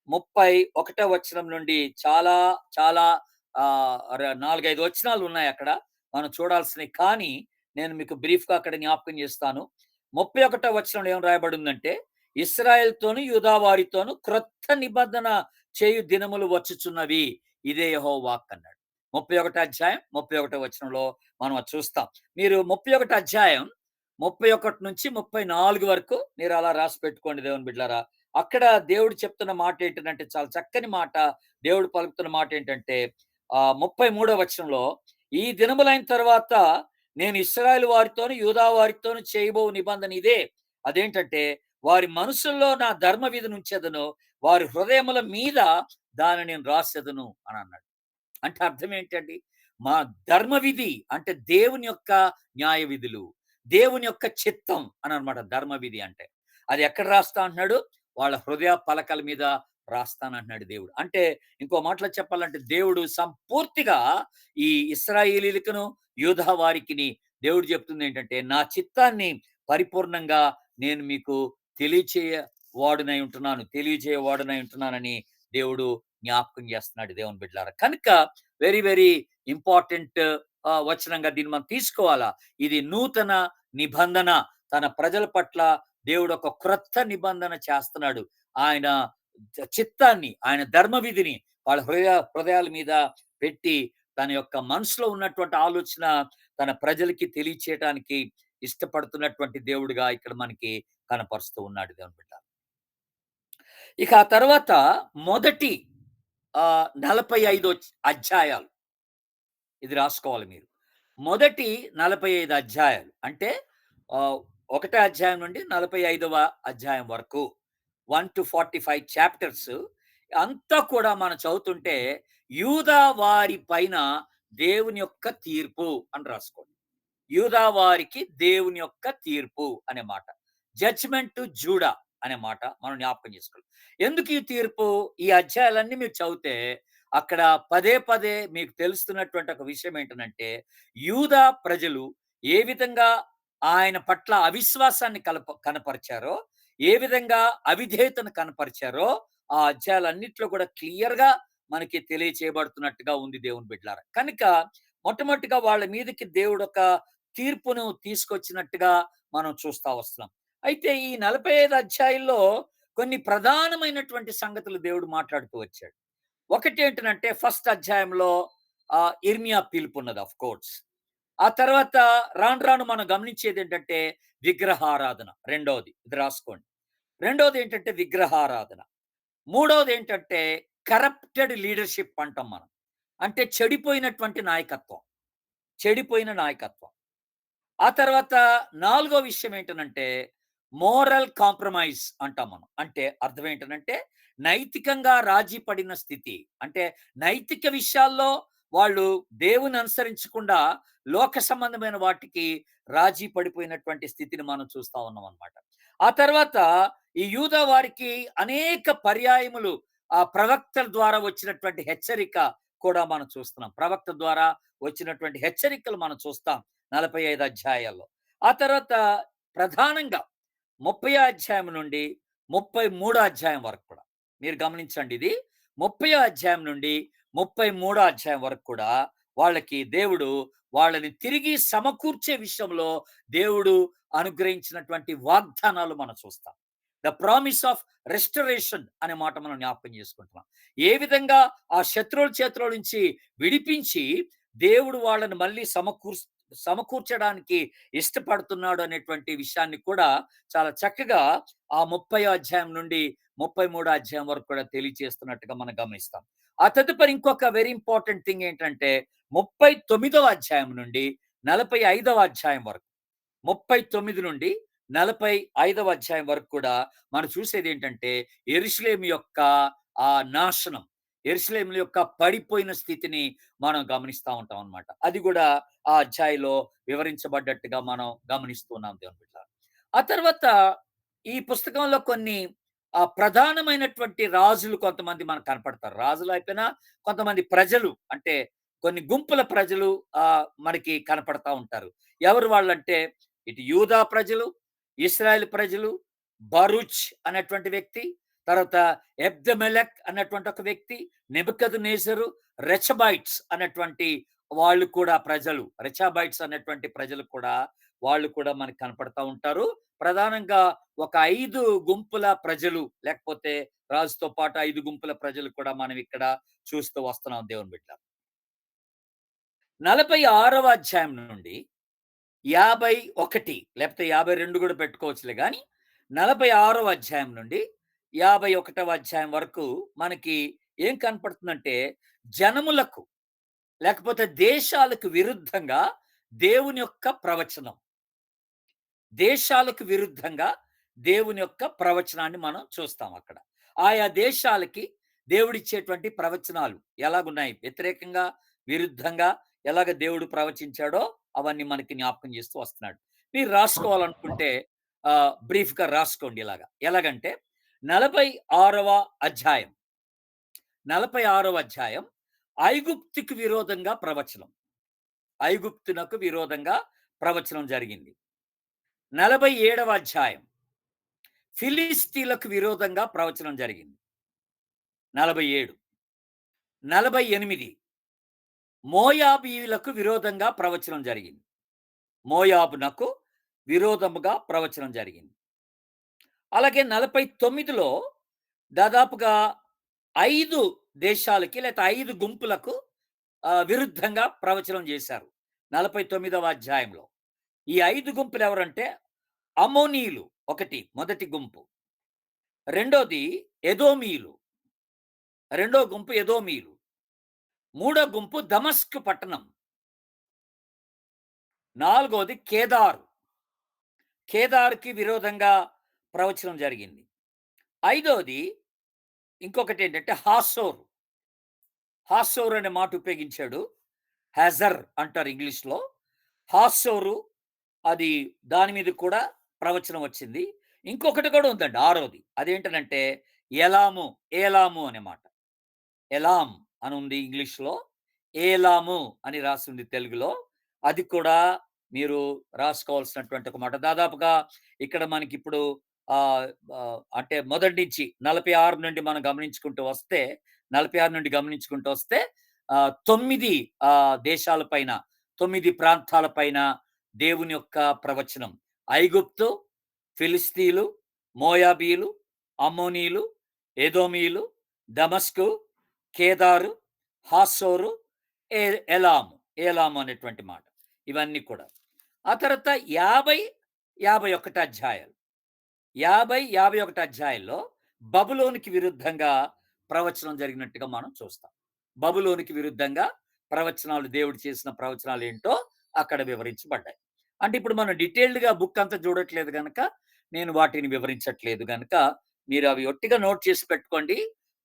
31వ వచనం నుండి చాలా చాలా 4, 5 వచనాలు ఉన్నాయి అక్కడ మనం చూడాల్సినవి. కానీ నేను మీకు బ్రీఫ్‌గా అక్కడ జ్ఞాపకం చేస్తాను. 31వ వచనంలో ఏం రాయబడి ఉందంటే, ఇశ్రాయేలుతోను యూదా వారితోను క్రొత్త నిబంధన చేయు దినములు వచ్చుచున్నవి, ఇదే యెహోవా వాక్ అన్నాడు. 31 అధ్యాయం 31 వచనంలో మనం అది చూస్తాం. మీరు 31 అధ్యాయం 31 నుంచి 34 వరకు మీరు అలా రాసి పెట్టుకోండి దేవుని బిడ్డలారా. అక్కడ దేవుడు చెప్తున్న మాట ఏంటంటే, చాలా చక్కని మాట. దేవుడు పలుకుతున్న మాట ఏంటంటే 33వ వచనంలో, ఈ దినములైన తర్వాత నేను ఇశ్రాయేలు వారితోను యూదా వారితోను చేయబో నిబంధన ఇదే. అదేంటంటే, వారి మనసుల్లో నా ధర్మ విధిని ఉంచెదను, వారి హృదయముల మీద దాన్ని నేను రాసెదను అని అన్నాడు. అంటే అర్థం ఏంటండి? మా ధర్మ విధి అంటే దేవుని యొక్క న్యాయ విధులు, దేవుని యొక్క చిత్తం అని అనమాట ధర్మ విధి అంటే. అది ఎక్కడ రాస్తా అంటున్నాడు? వాళ్ళ హృదయ పలకల మీద రాస్తానంటున్నాడు దేవుడు. అంటే ఇంకో మాటలో చెప్పాలంటే, దేవుడు సంపూర్తిగా ఈ ఇశ్రాయేలీయులకును, యూదా వారికిని దేవుడు చెప్తుంది ఏంటంటే, నా చిత్తాన్ని పరిపూర్ణంగా నేను మీకు తెలియజేయవాడునై ఉంటున్నానని దేవుడు జ్ఞాపకం చేస్తున్నాడు దేవుని బిడ్డలారా. కనుక వెరీ వెరీ ఇంపార్టెంట్ వచనంగా దీన్ని మనం తీసుకోవాలా. ఇది నూతన నిబంధన. తన ప్రజల పట్ల దేవుడు ఒక క్రొత్త నిబంధన చేస్తున్నాడు. ఆయన చిత్తాన్ని, ఆయన ధర్మ విధిని వాళ్ళ హృదయాల మీద పెట్టి, తన యొక్క మనసులో ఉన్నటువంటి ఆలోచన తన ప్రజలకి తెలియచేయటానికి ఇష్టపడుతున్నటువంటి దేవుడుగా ఇక్కడ మనకి కనపరుస్తూ ఉన్నాడు దేవుని బిడ్డ. ఇక ఆ తర్వాత మొదటి 45 అధ్యాయాలు ఇది రాసుకోవాలి మీరు. మొదటి 45 అధ్యాయాలు అంటే ఒకటో అధ్యాయం నుండి 45వ అధ్యాయం వరకు 1-45 చాప్టర్స్ అంతా కూడా మనం చదువుతుంటే, యూదా వారి పైన దేవుని యొక్క తీర్పు అని రాసుకోండి. యూదా వారికి దేవుని యొక్క తీర్పు అనే మాట. జడ్జ్‌మెంట్ టు జూడా అనే మాట మనం జ్ఞాపకం చేసుకోవాలి. ఎందుకు ఈ తీర్పు? ఈ అధ్యాయాలన్నీ మీరు చదివితే అక్కడ పదే పదే మీకు తెలుస్తున్నటువంటి ఒక విషయం ఏంటనంటే, యూదా ప్రజలు ఏ విధంగా ఆయన పట్ల అవిశ్వాసాన్ని కనపరిచారో, ఏ విధంగా అవిధేయతను కనపరిచారో, ఆ అధ్యాయాలన్నిట్లో కూడా క్లియర్‌గా మనకి తెలియచేయబడుతున్నట్టుగా ఉంది దేవుని బిడ్డలారా. కనుక మొట్టమొదటిగా వాళ్ళ మీదకి దేవుడు ఒక తీర్పును తీసుకొచ్చినట్టుగా మనం చూస్తా వస్తున్నాం. అయితే ఈ 45 అధ్యాయాల్లో కొన్ని ప్రధానమైనటువంటి సంగతులు దేవుడు మాట్లాడుతూ వచ్చాడు. ఒకటేంటనంటే, ఫస్ట్ అధ్యాయంలో ఇర్మియా పిలుపున్నది ఆఫ్ కోర్స్. ఆ తర్వాత రాను రాను మనం గమనించేదేంటంటే విగ్రహారాధన. రెండోది ఇది రాసుకోండి. రెండోది ఏంటంటే విగ్రహారాధన. మూడోది ఏంటంటే కరప్టెడ్ లీడర్‌షిప్ అంటాం మనం. అంటే చెడిపోయినటువంటి నాయకత్వం. చెడిపోయిన నాయకత్వం. ఆ తర్వాత నాలుగో విషయం ఏంటనంటే మోరల్ కాంప్రమైజ్ అంటాం మనం. అంటే అర్థం ఏంటనంటే నైతికంగా రాజీ పడిన స్థితి. అంటే నైతిక విషయాల్లో వాళ్ళు దేవుని అనుసరించకుండా లోక సంబంధమైన వాటికి రాజీ పడిపోయినటువంటి స్థితిని మనం చూస్తా ఉన్నాం అన్నమాట. ఆ తర్వాత ఈ యూదా వారికి అనేక పర్యాయములు ఆ ప్రవక్తల ద్వారా వచ్చినటువంటి హెచ్చరిక కూడా మనం చూస్తున్నాం. ప్రవక్త ద్వారా వచ్చినటువంటి హెచ్చరికలు మనం చూస్తాం. 45 అధ్యాయాల్లో. ఆ తర్వాత ప్రధానంగా 30 అధ్యాయం నుండి 33 అధ్యాయం వరకు కూడా మీరు గమనించండి ఇది. 30 అధ్యాయం నుండి 33 అధ్యాయం వరకు కూడా వాళ్ళకి దేవుడు వాళ్ళని తిరిగి సమకూర్చే విషయంలో దేవుడు అనుగ్రహించినటువంటి వాగ్దానాలు మనం చూస్తాం. ద ప్రామిస్ ఆఫ్ రెస్టరేషన్ అనే మాట మనం జ్ఞాపకం చేసుకుంటున్నాం. ఏ విధంగా ఆ శత్రువుల చేతిలో నుంచి విడిపించి దేవుడు వాళ్ళని మళ్ళీ సమకూర్చడానికి ఇష్టపడుతున్నాడు అనేటువంటి విషయాన్ని కూడా చాలా చక్కగా ఆ 30 అధ్యాయం నుండి 33 అధ్యాయం వరకు కూడా తెలియజేస్తున్నట్టుగా మనం గమనిస్తాం. ఆ తదుపరి ఇంకొక వెరీ ఇంపార్టెంట్ థింగ్ ఏంటంటే 39వ అధ్యాయం నుండి 45వ అధ్యాయం వరకు 39 నుండి 45వ అధ్యాయం వరకు కూడా మనం చూసేది ఏంటంటే యెరూషలేము యొక్క ఆ నాశనం, యెరూషలేము యొక్క పడిపోయిన స్థితిని మనం గమనిస్తా ఉంటాం అన్నమాట. అది కూడా ఆ అధ్యాయంలో వివరించబడ్డట్టుగా మనం గమనిస్తున్నాం దేవుని బిడ్డలారా. ఆ తర్వాత ఈ పుస్తకంలో కొన్ని ప్రధానమైనటువంటి రాజులు కొంతమంది మనకు కనపడతారు. రాజులు అయిపోయినా కొంతమంది ప్రజలు అంటే కొన్ని గుంపుల ప్రజలు మనకి కనపడతా ఉంటారు. ఎవరు వాళ్ళంటే ఇటు యూదా ప్రజలు, ఇశ్రాయేల్ ప్రజలు, బరూచ్ అనేటువంటి వ్యక్తి, తర్వాత ఎబ్దమెలెక్ అన్నటువంటి ఒక వ్యక్తి, నెబుకద్నెజరు, రెచబైట్స్ అన్నటువంటి వాళ్ళు కూడా ప్రజలు, రెచబైట్స్ అన్నటువంటి ప్రజలు కూడా వాళ్ళు కూడా మనకు కనపడతా ఉంటారు. ప్రధానంగా ఒక 5 గుంపుల ప్రజలు లేకపోతే రాజుతో పాటు 5 గుంపుల ప్రజలు కూడా మనం ఇక్కడ చూస్తూ వస్తున్నాం దేవుని బిడ్డ. 46వ అధ్యాయం నుండి 51 లేకపోతే 52 కూడా పెట్టుకోవచ్చులే గాని 46వ అధ్యాయం నుండి 51వ అధ్యాయం వరకు మనకి ఏం కనపడుతుందంటే జనములకు లేకపోతే దేశాలకు విరుద్ధంగా దేవుని యొక్క ప్రవచనం. దేశాలకు విరుద్ధంగా దేవుని యొక్క ప్రవచనాన్ని మనం చూస్తాం అక్కడ. ఆయా దేశాలకి దేవుడిచ్చేటువంటి ప్రవచనాలు ఎలాగున్నాయి, వ్యతిరేకంగా, విరుద్ధంగా ఎలాగ దేవుడు ప్రవచించాడో అవన్నీ మనకి జ్ఞాపకం చేస్తూ వస్తున్నాడు. మీరు రాసుకోవాలనుకుంటే బ్రీఫ్‌గా రాసుకోండి ఇలాగా. ఎలాగంటే 46వ అధ్యాయం 46వ అధ్యాయం ఐగుప్తుకు విరోధంగా ప్రవచనం. ఐగుప్తునకు విరోధంగా ప్రవచనం జరిగింది. 47వ అధ్యాయం ఫిలిస్తీన్లకు విరోధంగా ప్రవచనం జరిగింది. 47, 48 మోయాబీయులకు విరోధంగా ప్రవచనం జరిగింది. మోయాబునకు విరోధముగా ప్రవచనం జరిగింది. అలాగే 49లో దాదాపుగా 5 దేశాలకి లేకపోతే 5 గుంపులకు విరుద్ధంగా ప్రవచనం చేశారు 49వ అధ్యాయంలో. ఈ 5 గుంపులు ఎవరంటే అమోనీయులు ఒకటి, మొదటి గుంపు. రెండోది ఎదోమీయులు, రెండో గుంపు ఎదోమీయులు. మూడో గుంపు దమస్కు పట్టణం. నాలుగోది కేదారు, కేదార్కి విరోధంగా ప్రవచనం జరిగింది. ఐదోది ఇంకొకటి ఏంటంటే హాసోరు. హాసోరు అనే మాట ఉపయోగించాడు. హ్యాజర్ అంటారు ఇంగ్లీష్‌లో. హాసోరు అది దాని మీద కూడా ప్రవచనం వచ్చింది. ఇంకొకటి కూడా ఉందండి ఆరోది. అదేంటనంటే ఎలాము, ఏలాము అనే మాట. ఎలాం అని ఉంది ఇంగ్లీష్‌లో. ఏలాము అని రాసింది తెలుగులో. అది కూడా మీరు రాసుకోవాల్సినటువంటి ఒక మాట. దాదాపుగా ఇక్కడ మనకిప్పుడు అంటే మొదటి నుంచి 46 నుండి మనం గమనించుకుంటూ వస్తే 46 నుండి గమనించుకుంటూ వస్తే 9 దేశాల పైన, 9 ప్రాంతాల పైన దేవుని యొక్క ప్రవచనం. ఐగుప్తు, ఫిలిస్తీయులు, మోయాబీయులు, అమ్మోనీయులు, ఎదోమీయులు, దమస్కు, కేదారు, హాసోరు, ఎలాము, ఏలాము అనేటువంటి మాట. ఇవన్నీ కూడా. ఆ తర్వాత 50, 51 అధ్యాయాలు. 50, 51 అధ్యాయాల్లో బబులోనికి విరుద్ధంగా ప్రవచనం జరిగినట్టుగా మనం చూస్తాం. బబులోనికి విరుద్ధంగా ప్రవచనాలు, దేవుడు చేసిన ప్రవచనాలు ఏంటో అక్కడ వివరించబడ్డాయి. అంటే ఇప్పుడు మనం డీటెయిల్డ్‌గా బుక్ అంతా చూడట్లేదు గనక నేను వాటిని వివరించట్లేదు గనక మీరు అవి ఒట్టిగా నోట్ చేసి పెట్టుకోండి.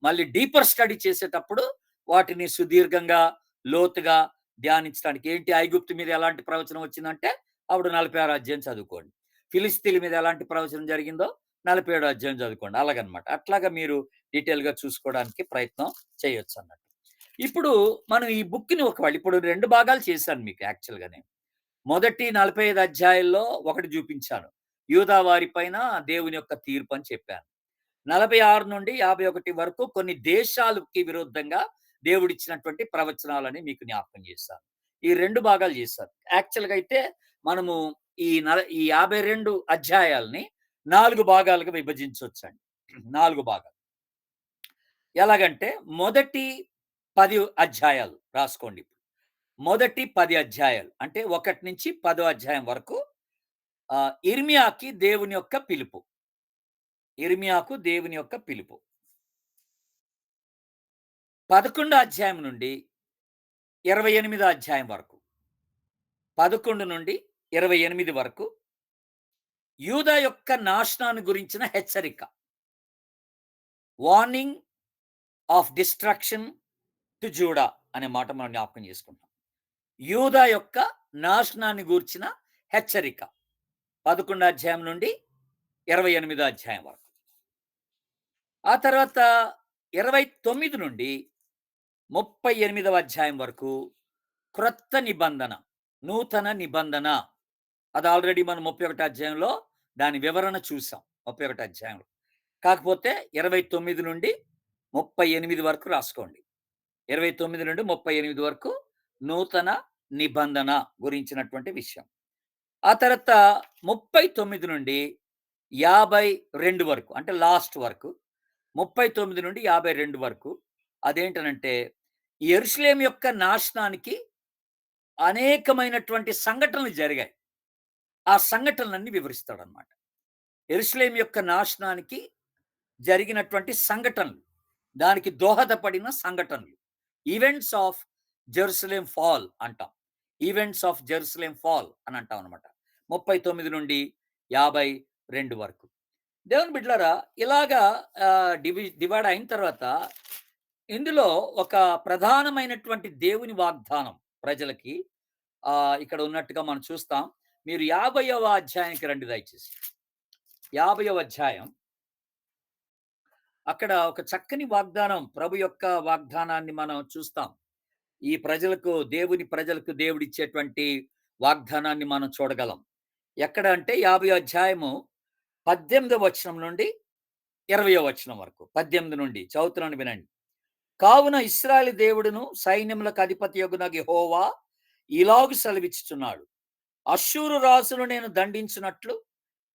మళ్ళీ డీపర్ స్టడీ చేసేటప్పుడు వాటిని సుదీర్ఘంగా, లోతుగా ధ్యానించడానికి ఏంటి ఐగుప్తు మీద ఎలాంటి ప్రవచనం వచ్చిందంటే అప్పుడు 46 అధ్యాయం చదువుకోండి. ఫిలిస్తీన్ల మీద ఎలాంటి ప్రవచనం జరిగిందో 47 అధ్యాయం చదువుకోండి. అలాగనమాట. అట్లాగా మీరు డీటెయిల్‌గా చూసుకోవడానికి ప్రయత్నం చేయొచ్చన్నట్టు. ఇప్పుడు మనం ఈ బుక్‌ని ఒకవేళ ఇప్పుడు 2 భాగాలు చేశాను మీకు యాక్చువల్‌గా నేను. మొదటి 45 అధ్యాయాల్లో ఒకటి చూపించాను. యూదా వారి పైన దేవుని యొక్క తీర్పు అని చెప్పాను. 46 నుండి 51 వరకు కొన్ని దేశాలకి విరుద్ధంగా దేవుడిచ్చినటువంటి ప్రవచనాలని మీకు జ్ఞాపకం చేశాను. ఈ 2 భాగాలు చేశాను. యాక్చువల్‌గా అయితే మనము ఈ 52 అధ్యాయాల్ని 4 భాగాలుగా విభజించొచ్చండి. 4 భాగాలు. ఎలాగంటే మొదటి 10 అధ్యాయాలు రాసుకోండి. మొదటి 10 అధ్యాయాలు అంటే 1 నుంచి 10 అధ్యాయం వరకు ఇర్మియాకి దేవుని యొక్క పిలుపు. ఇర్మియాకు దేవుని యొక్క పిలుపు. 11 అధ్యాయం నుండి 28 అధ్యాయం వరకు. 11 నుండి 28 వరకు యూదా యొక్క నాశనాన్ని గురించిన హెచ్చరిక. Warning of destruction to JUDA అనే మాట మనం జ్ఞాపకం చేసుకుంటాం. యూదా యొక్క నాశనాన్ని గూర్చిన హెచ్చరిక. 11 అధ్యాయం నుండి 28 అధ్యాయం వరకు. ఆ తర్వాత 29 నుండి 38వ అధ్యాయం వరకు క్రొత్త నిబంధన, నూతన నిబంధన. అది ఆల్రెడీ మనం 31 అధ్యాయంలో దాని వివరణ చూసాం. 31 అధ్యాయంలో. కాకపోతే 29 నుండి 38 వరకు రాసుకోండి. 29 నుండి 38 వరకు నూతన నిబంధన గురించినటువంటి విషయం. ఆ తర్వాత 39 నుండి 52 వరకు అంటే లాస్ట్ వరకు 39 నుండి 52 వరకు అదేంటనంటే యెరూషలేము యొక్క నాశనానికి అనేకమైనటువంటి సంఘటనలు జరిగాయి. ఆ సంఘటనలన్నీ వివరిస్తాడనమాట. యెరూషలేము యొక్క నాశనానికి జరిగినటువంటి సంఘటనలు, దానికి దోహదపడిన సంఘటనలు. ఈవెంట్స్ ఆఫ్ జెరూసలేం ఫాల్ అంటాం. ఈవెంట్స్ ఆఫ్ జెరూసలేం ఫాల్ అని అంటాం అనమాట. 39 నుండి 52 వరకు. దేవుని బిడ్డలారా ఇలాగా డివైడ్ అయిన తర్వాత ఇందులో ఒక ప్రధానమైనటువంటి దేవుని వాగ్దానం ప్రజలకి ఇక్కడ ఉన్నట్టుగా మనం చూస్తాం. మీరు 50వ అధ్యాయానికి రండి దయచేసి. 50వ అధ్యాయం. అక్కడ ఒక చక్కని వాగ్దానం, ప్రభు యొక్క వాగ్దానాన్ని మనం చూస్తాం. ఈ ప్రజలకు, దేవుని ప్రజలకు దేవుడిచ్చేటువంటి వాగ్దానాన్ని మనం చూడగలం. ఎక్కడ అంటే 50వ అధ్యాయము 18వ వచనం నుండి 20వ వచనం వరకు. 18 నుండి చదువుతున్నాను వినండి. కావున ఇశ్రాయేలు దేవుడును సైన్యములకు అధిపతియగునగు యెహోవా ఇలాగు సెలవిచ్చుచున్నాడు. అష్షూరు రాజును నేను దండించినట్లు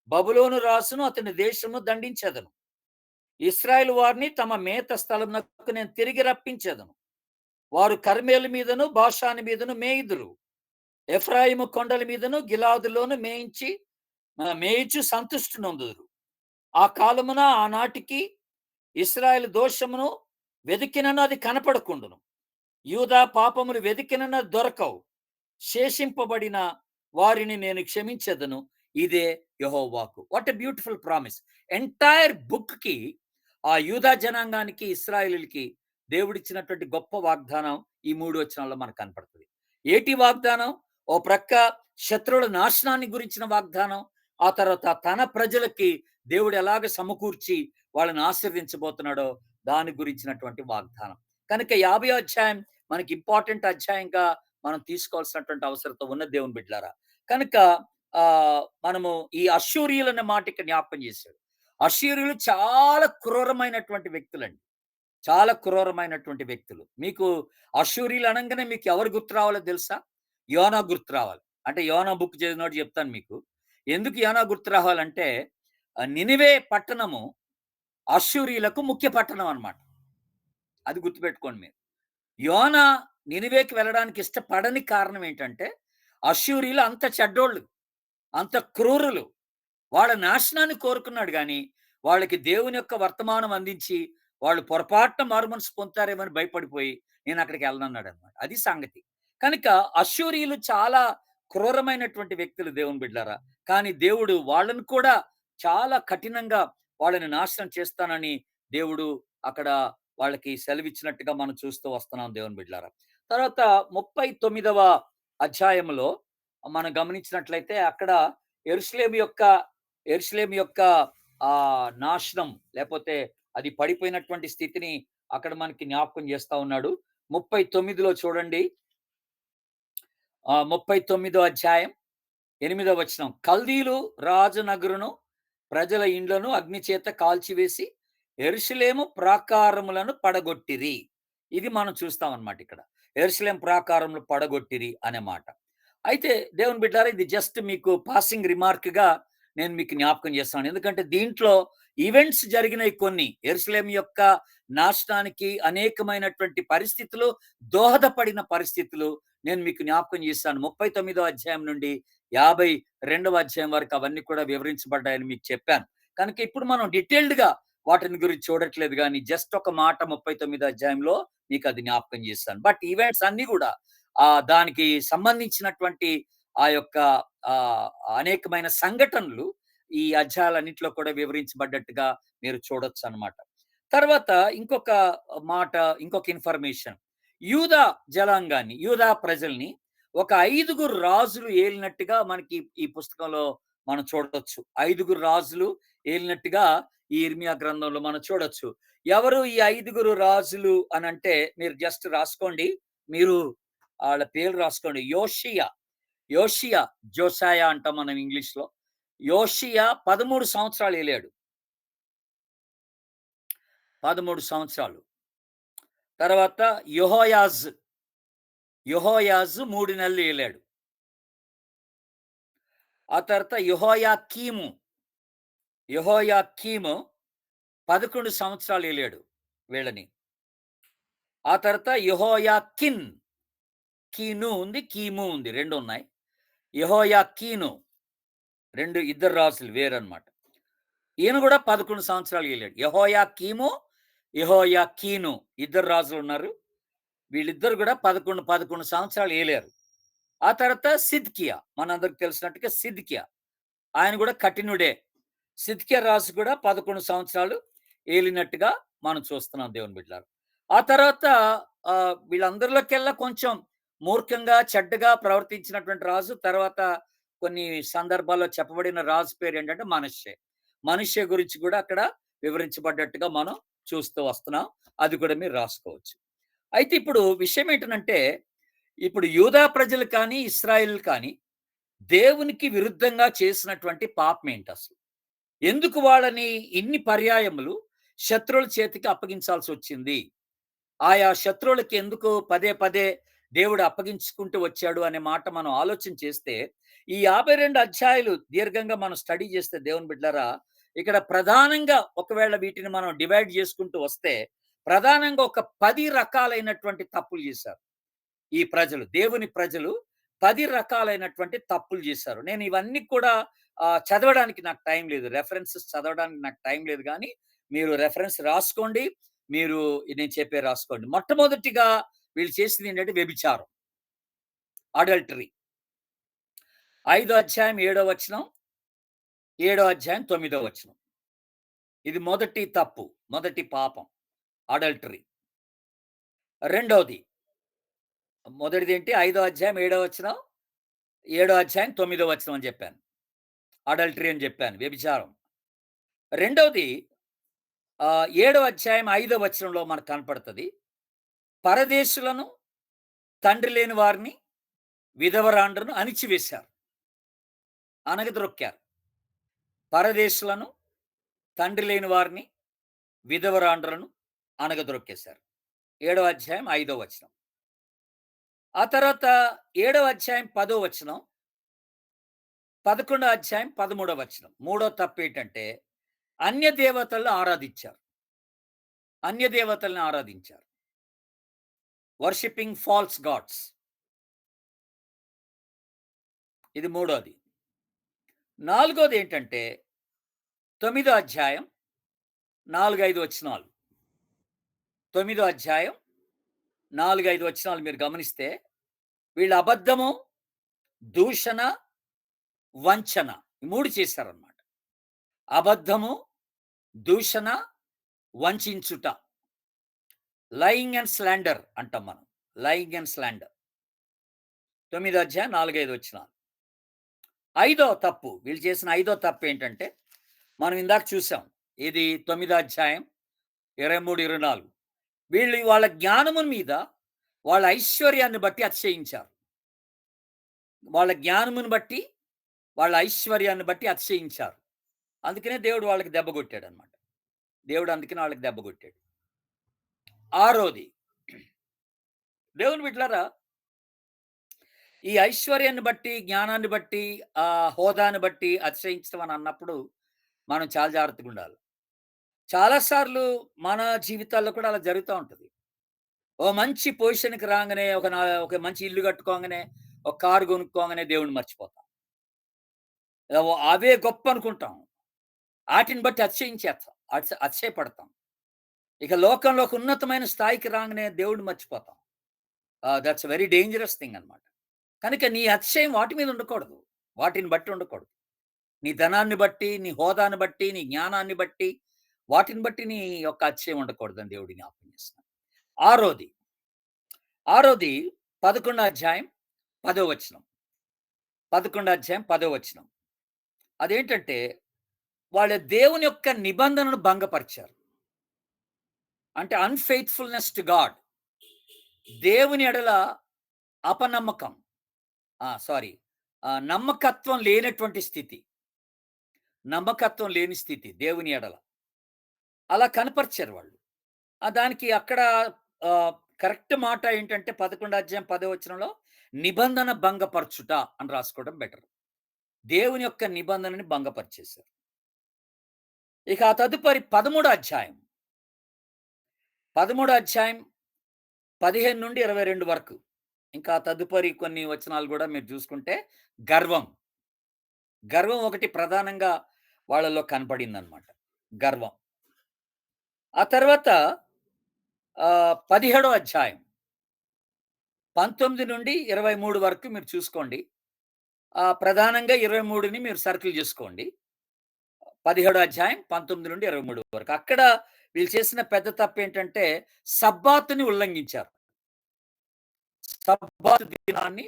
బబులోను రాజును అతని దేశమును దండించెదను. ఇశ్రాయేలు వారిని తమ మేత స్థలమునకు నేను తిరిగి రప్పించెదను. వారు కర్మేలు మీదను బాషాను మీదను మేయుదురు. ఎఫ్రాయిము కొండల మీదను గిలాదులోను మేయిచు సంతుష్టి నొందుదురు. ఆ కాలమున ఆనాటికి ఇశ్రాయేలు దోషమును వెదికినను అది కనపడకుండును. యూదా పాపములు వెదికినను అది దొరకవు. శేషింపబడిన వారిని నేను క్షమించెదను. ఇదే యెహోవా వాక్కు. What a beautiful promise. Entire book కి ఆ యూదా జనాంగానికి, ఇశ్రాయేలీయులకి దేవుడిచ్చినటువంటి గొప్ప వాగ్దానం ఈ 3 వచనాల్లో మనకు కనపడుతుంది. ఏటి వాగ్దానం? ఓ ప్రక్క శత్రువుల నాశనాన్ని గురించిన వాగ్దానం. ఆ తర్వాత తన ప్రజలకి దేవుడు ఎలాగ సమకూర్చి వాళ్ళని ఆశీర్వదించబోతున్నాడో దాని గురించినటువంటి వాగ్దానం. కనుక 50వ అధ్యాయం మనకి ఇంపార్టెంట్ అధ్యాయంగా మనం తీసుకోవాల్సినటువంటి అవసరత ఉన్న దేవుని బిడ్డలారా. కనుక మనము ఈ అష్షూరీయులు అనే మాట ఇక్కడ జ్ఞాపకం చేశాడు. అష్షూరీయులు చాలా క్రూరమైనటువంటి వ్యక్తులండి. చాలా క్రూరమైనటువంటి వ్యక్తులు. మీకు అష్షూరీయులు అనంగానే మీకు ఎవరు గుర్తు రావాలో తెలుసా? యోనా గుర్తు రావాలి. అంటే యోనా బుక్ చదివినోడు చెప్తాను మీకు. ఎందుకు యోనా గుర్తు రావాలంటే నినివే పట్టణము అష్షూరీయులకు ముఖ్య పట్టణం అన్నమాట. అది గుర్తుపెట్టుకోండి మీరు. యోనా నినివేకి వెళ్ళడానికి ఇష్టపడని కారణం ఏంటంటే అష్షూరీయులు అంత చెడ్డోళ్ళు, అంత క్రూరులు. వాళ్ళ నాశనాన్ని కోరుకున్నాడు గాని వాళ్ళకి దేవుని యొక్క వర్తమానం అందించి వాళ్ళు పొరపాటున మారుమనసు పొందుతారేమని భయపడిపోయి నేను అక్కడికి వెళ్ళనన్నాడన్నమాట. అది సంగతి. కనుక అష్షూరీయులు చాలా క్రూరమైనటువంటి వ్యక్తులు దేవుని బిడ్డలారా. కానీ దేవుడు వాళ్ళని కూడా చాలా కఠినంగా వాళ్ళని నాశనం చేస్తానని దేవుడు అక్కడ వాళ్ళకి సెలవిచ్చినట్టుగా మనం చూస్తూ వస్తున్నాం దేవుని బిడ్డలారా. తర్వాత 39వ అధ్యాయంలో మనం గమనించినట్లయితే అక్కడ యెరూషలేము యొక్క నాశనం, లేకపోతే అది పడిపోయినటువంటి స్థితిని అక్కడ మనకి జ్ఞాపకం చేస్తా ఉన్నాడు. 39లో చూడండి. 39వ అధ్యాయం 8వ వచనం. కల్దీలు రాజు నగరును, ప్రజల ఇండ్లను అగ్నిచేత కాల్చివేసి, యెరూషలేము ప్రాకారములను పడగొట్టిరి. ఇది మనం చూస్తామన్నమాట ఇక్కడ. యెరూషలేము ప్రాకారములు పడగొట్టిరి అనే మాట. అయితే దేవుని బిడ్డారా, ఇది జస్ట్ మీకు పాసింగ్ రిమార్క్‌గా నేను మీకు జ్ఞాపకం చేస్తున్నాను. ఎందుకంటే దీంట్లో ఈవెంట్స్ జరిగినయి కొన్ని. యెరూషలేము యొక్క నాశనానికి అనేకమైనటువంటి పరిస్థితులు, దోహదపడిన పరిస్థితులు నేను మీకు జ్ఞాపకం చేశాను. 39వ అధ్యాయం నుండి 52వ అధ్యాయం వరకు అవన్నీ కూడా వివరించబడ్డాయని మీకు చెప్పాను. కనుక ఇప్పుడు మనం డీటెయిల్డ్‌గా వాటిని గురించి చూడట్లేదు గానీ, జస్ట్ ఒక మాట 39వ అధ్యాయంలో మీకది జ్ఞాపకం చేశాను. బట్ ఈవెంట్స్ అన్నీ గూడా దానికి సంబంధించినటువంటి ఆ యొక్క ఆహ్, అనేకమైన సంఘటనలు ఈ అధ్యాయాలన్నిట్లో కూడా వివరించబడ్డట్టుగా మీరు చూడొచ్చనమాట. తర్వాత ఇంకొక మాట, ఇంకొక ఇన్ఫర్మేషన్. యూదా జనాంగాన్ని, యూదా ప్రజల్ని ఒక 5గురు రాజులు ఏలినట్టుగా మనకి ఈ పుస్తకంలో మనం చూడొచ్చు. 5గురు రాజులు ఏలినట్టుగా ఈ యిర్మీయా గ్రంథంలో మనం చూడొచ్చు. ఎవరు ఈ 5గురు రాజులు అనంటే మీరు జస్ట్ రాసుకోండి. మీరు ఆళ్ళ పేర్లు రాసుకోండి. యోషియా, జోషాయా అంటాం మనం ఇంగ్లీష్‌లో. యోషియా 13 సంవత్సరాలు ఏలాడు. 13 సంవత్సరాలు. తర్వాత యెహోయాజు 3 నెలలు ఏలాడు. ఆ తర్వాత యెహోయాకీము 11 సంవత్సరాలు ఏలాడు వీళ్ళని. ఆ తర్వాత కీను ఉంది, కీము ఉంది. 2 ఉన్నాయి. యెహోయాకీను 2 రాజులు వేరన్నమాట. ఈయన కూడా 11 సంవత్సరాలు ఏలాడు. యెహోయాకీను ఇద్దరు రాజులున్నారు. వీళ్ళిద్దరు కూడా 11 సంవత్సరాలు ఏలారు. ఆ తర్వాత సిద్కియా, మనందరికి తెలిసినట్టుగా సిద్కియా. ఆయన కూడా కఠినుడే. సిద్కియా రాజు కూడా 11 సంవత్సరాలు ఏలినట్టుగా మనం చూస్తున్నాం దేవుని బిడ్డలారా. ఆ తర్వాత వీళ్ళందరిలోకెల్లా కొంచెం మూర్ఖంగా, చెడ్డగా ప్రవర్తించినటువంటి రాజు, తర్వాత కొన్ని సందర్భాల్లో చెప్పబడిన రాజు పేరేంటంటే మనష్షే. మనష్షే గురించి కూడా అక్కడ వివరించబడ్డట్టుగా మనం చూస్తూ వస్తున్నాం. అది కూడా మీరు రాసుకోవచ్చు. అయితే ఇప్పుడు విషయం ఏంటనంటే, ఇప్పుడు యూదా ప్రజలు కానీ, ఇశ్రాయేలీయులు కానీ దేవునికి విరుద్ధంగా చేసినటువంటి పాపం ఏంటసలు? ఎందుకు వాళ్ళని ఇన్ని పర్యాయములు శత్రువుల చేతికి అప్పగించాల్సొచ్చింది? ఆయా శత్రువులకి ఎందుకు పదే పదే దేవుడు అప్పగించుకుంటూ వచ్చాడు అనే మాట మనం ఆలోచన చేస్తే, ఈ 52 అధ్యాయాలు దీర్ఘంగా మనం స్టడీ చేస్తే దేవుని బిడ్డలారా, ఇక్కడ ప్రధానంగా ఒకవేళ వీటిని మనం డివైడ్ చేసుకుంటూ వస్తే, ప్రధానంగా ఒక 10 రకాలైనటువంటి తప్పులు చేశారు. ఈ ప్రజలు, దేవుని ప్రజలు 10 రకాలైనటువంటి తప్పులు చేశారు. నేను ఇవన్నీ కూడా చదవడానికి నాకు టైం లేదు. రెఫరెన్సెస్ చదవడానికి నాకు టైం లేదు గానీ, మీరు రెఫరెన్స్ రాసుకోండి. మీరు నేను చెప్పేది రాసుకోండి. మొట్టమొదటిగా వీళ్ళు చేసింది ఏంటంటే వ్యభిచారం. అడల్టరీ. 5వ అధ్యాయం 7వ వచనం, 7వ అధ్యాయం 9వ వచనం. ఇది మొదటి తప్పు, మొదటి పాపం అడల్టరీ. రెండోది, మొదటిదేంటి 5వ అధ్యాయం 7వ వచనం, 7వ అధ్యాయం 9వ వచనం అని చెప్పాను. అడల్టరీ అని చెప్పాను, వ్యభిచారం. రెండోది 7వ అధ్యాయం 5వ వచనంలో మనకు కనపడుతది. పరదేశులను, తండ్రి లేని వారిని, విధవరాండ్రను అణిచివేశారు, అణగద్రొక్కారు. పరదేశులను, తండ్రి లేని వారిని, విధవరాండ్రను అణగద్రొక్కేశారు. 7వ అధ్యాయం 5వ వచనం. ఆ తర్వాత 7వ అధ్యాయం 10వ వచనం, 11వ అధ్యాయం 13వ వచనం. మూడో తప్పేంటంటే అన్య దేవతలను ఆరాధించారు. అన్య దేవతలను ఆరాధించారు. Worshipping falls God's. ఇది మూడోది. నాలుగోది ఏంటంటే 9వ అధ్యాయం 4, 5 వచనాలు. 9వ అధ్యాయం 4, 5 వచనాలు మీరు గమనిస్తే, వీళ్ళు అబద్ధము, దూషణ, వంచన ఈ 3 చేశారన్నమాట. అబద్ధము, దూషణ, వంచించుట. లయింగ్ అండ్ స్లాండర్ అంటాం మనం. Lying and slander. 9వ అధ్యాయం 4, 5 వచనాలు. ఐదో తప్పు, వీళ్ళు చేసిన ఐదో తప్పు ఏంటంటే, మనం ఇందాక చూసాం. ఇది 9వ అధ్యాయం 23, 24. వీళ్ళు వాళ్ళ జ్ఞానము మీద, వాళ్ళ ఐశ్వర్యాన్ని బట్టి అతిశయించారు. వాళ్ళ జ్ఞానమును బట్టి వాళ్ళ ఐశ్వర్యాన్ని బట్టి అతిశయించారు. అందుకనే దేవుడు వాళ్ళకి దెబ్బ కొట్టాడనమాట. దేవుడు అందుకనే వాళ్ళకి దెబ్బ కొట్టాడు. ఆరోది, దేవుని బిడ్డలారా, ఈ ఐశ్వర్యాన్ని బట్టి, జ్ఞానాన్ని బట్టి, హోదాని బట్టి అతిశయించడం అని అన్నప్పుడు మనం చాలా జాగ్రత్తగుండాలి. చాలా సార్లు మన జీవితాల్లో కూడా అలా జరుగుతా ఉంటది. ఓ మంచి పొజిషన్‌కి రాంగానే ఒక మంచి ఇల్లు కట్టుకోంగానే, ఒక కారు కొనుక్కోంగానే దేవుడిని మర్చిపోతాం. అవే గొప్ప అనుకుంటాం. ఆటిని బట్టి అతిశయించేస్తాం. అతిశయపడతాం. ఇక లోకంలో ఒక ఉన్నతమైన స్థాయికి రాంగానే దేవుడిని మర్చిపోతాం. దట్స్ వెరీ డేంజరస్ థింగ్ అన్నమాట. కనుక నీ అతిశయం వాటి మీద ఉండకూడదు. వాటిని బట్టి ఉండకూడదు. నీ ధనాన్ని బట్టి, నీ హోదాను బట్టి, నీ జ్ఞానాన్ని బట్టి, వాటిని బట్టి నీ యొక్క అతిశయం ఉండకూడదని దేవుడు జ్ఞాపకం చేస్తున్నాడు. ఆరోది, ఆరోది 11 అధ్యాయం 10 వచనం. 11 అధ్యాయం 10 వచనం. అదేంటంటే వాళ్ళ దేవుని యొక్క నిబంధనను భంగపరిచారు. అంటే అన్‌ఫెయిత్‌ఫుల్‌నెస్ టు గాడ్. దేవుని ఎడల అపనమ్మకం. సారీ. నమ్మకత్వం లేనటువంటి స్థితి. నమ్మకత్వం లేని స్థితి దేవుని ఎడల. అలా కనపరిచారు వాళ్ళు. దానికి అక్కడ ఆహ్, కరెక్ట్ మాట ఏంటంటే 11 అధ్యాయం 10 వచనంలో నిబంధన భంగపరచుట అని రాసుకోవడం బెటర్. దేవుని యొక్క నిబంధనని భంగపరిచేశారు. ఇక ఆ తదుపరి 13 అధ్యాయం. 13 అధ్యాయం 15-22 వరకు. ఇంకా తదుపరి కొన్ని వచనాలు గూడా మీరు చూసుకుంటే గర్వం. గర్వం ఒకటి ప్రధానంగా వాళ్ళలో కనపడిందనమాట. గర్వం. ఆ తర్వాత 17 అధ్యాయం 19-23 వరకు మీరు చూసుకోండి. ప్రధానంగా 23ని మీరు సర్కిల్ జేసుకోండి. 17 అధ్యాయం 19-23 వరకు. అక్కడ వీళ్ళు చేసిన పెద్ద తప్పేంటంటే సబ్బాతుని ఉల్లంఘించారు. సబ్బాతు దినాన్ని,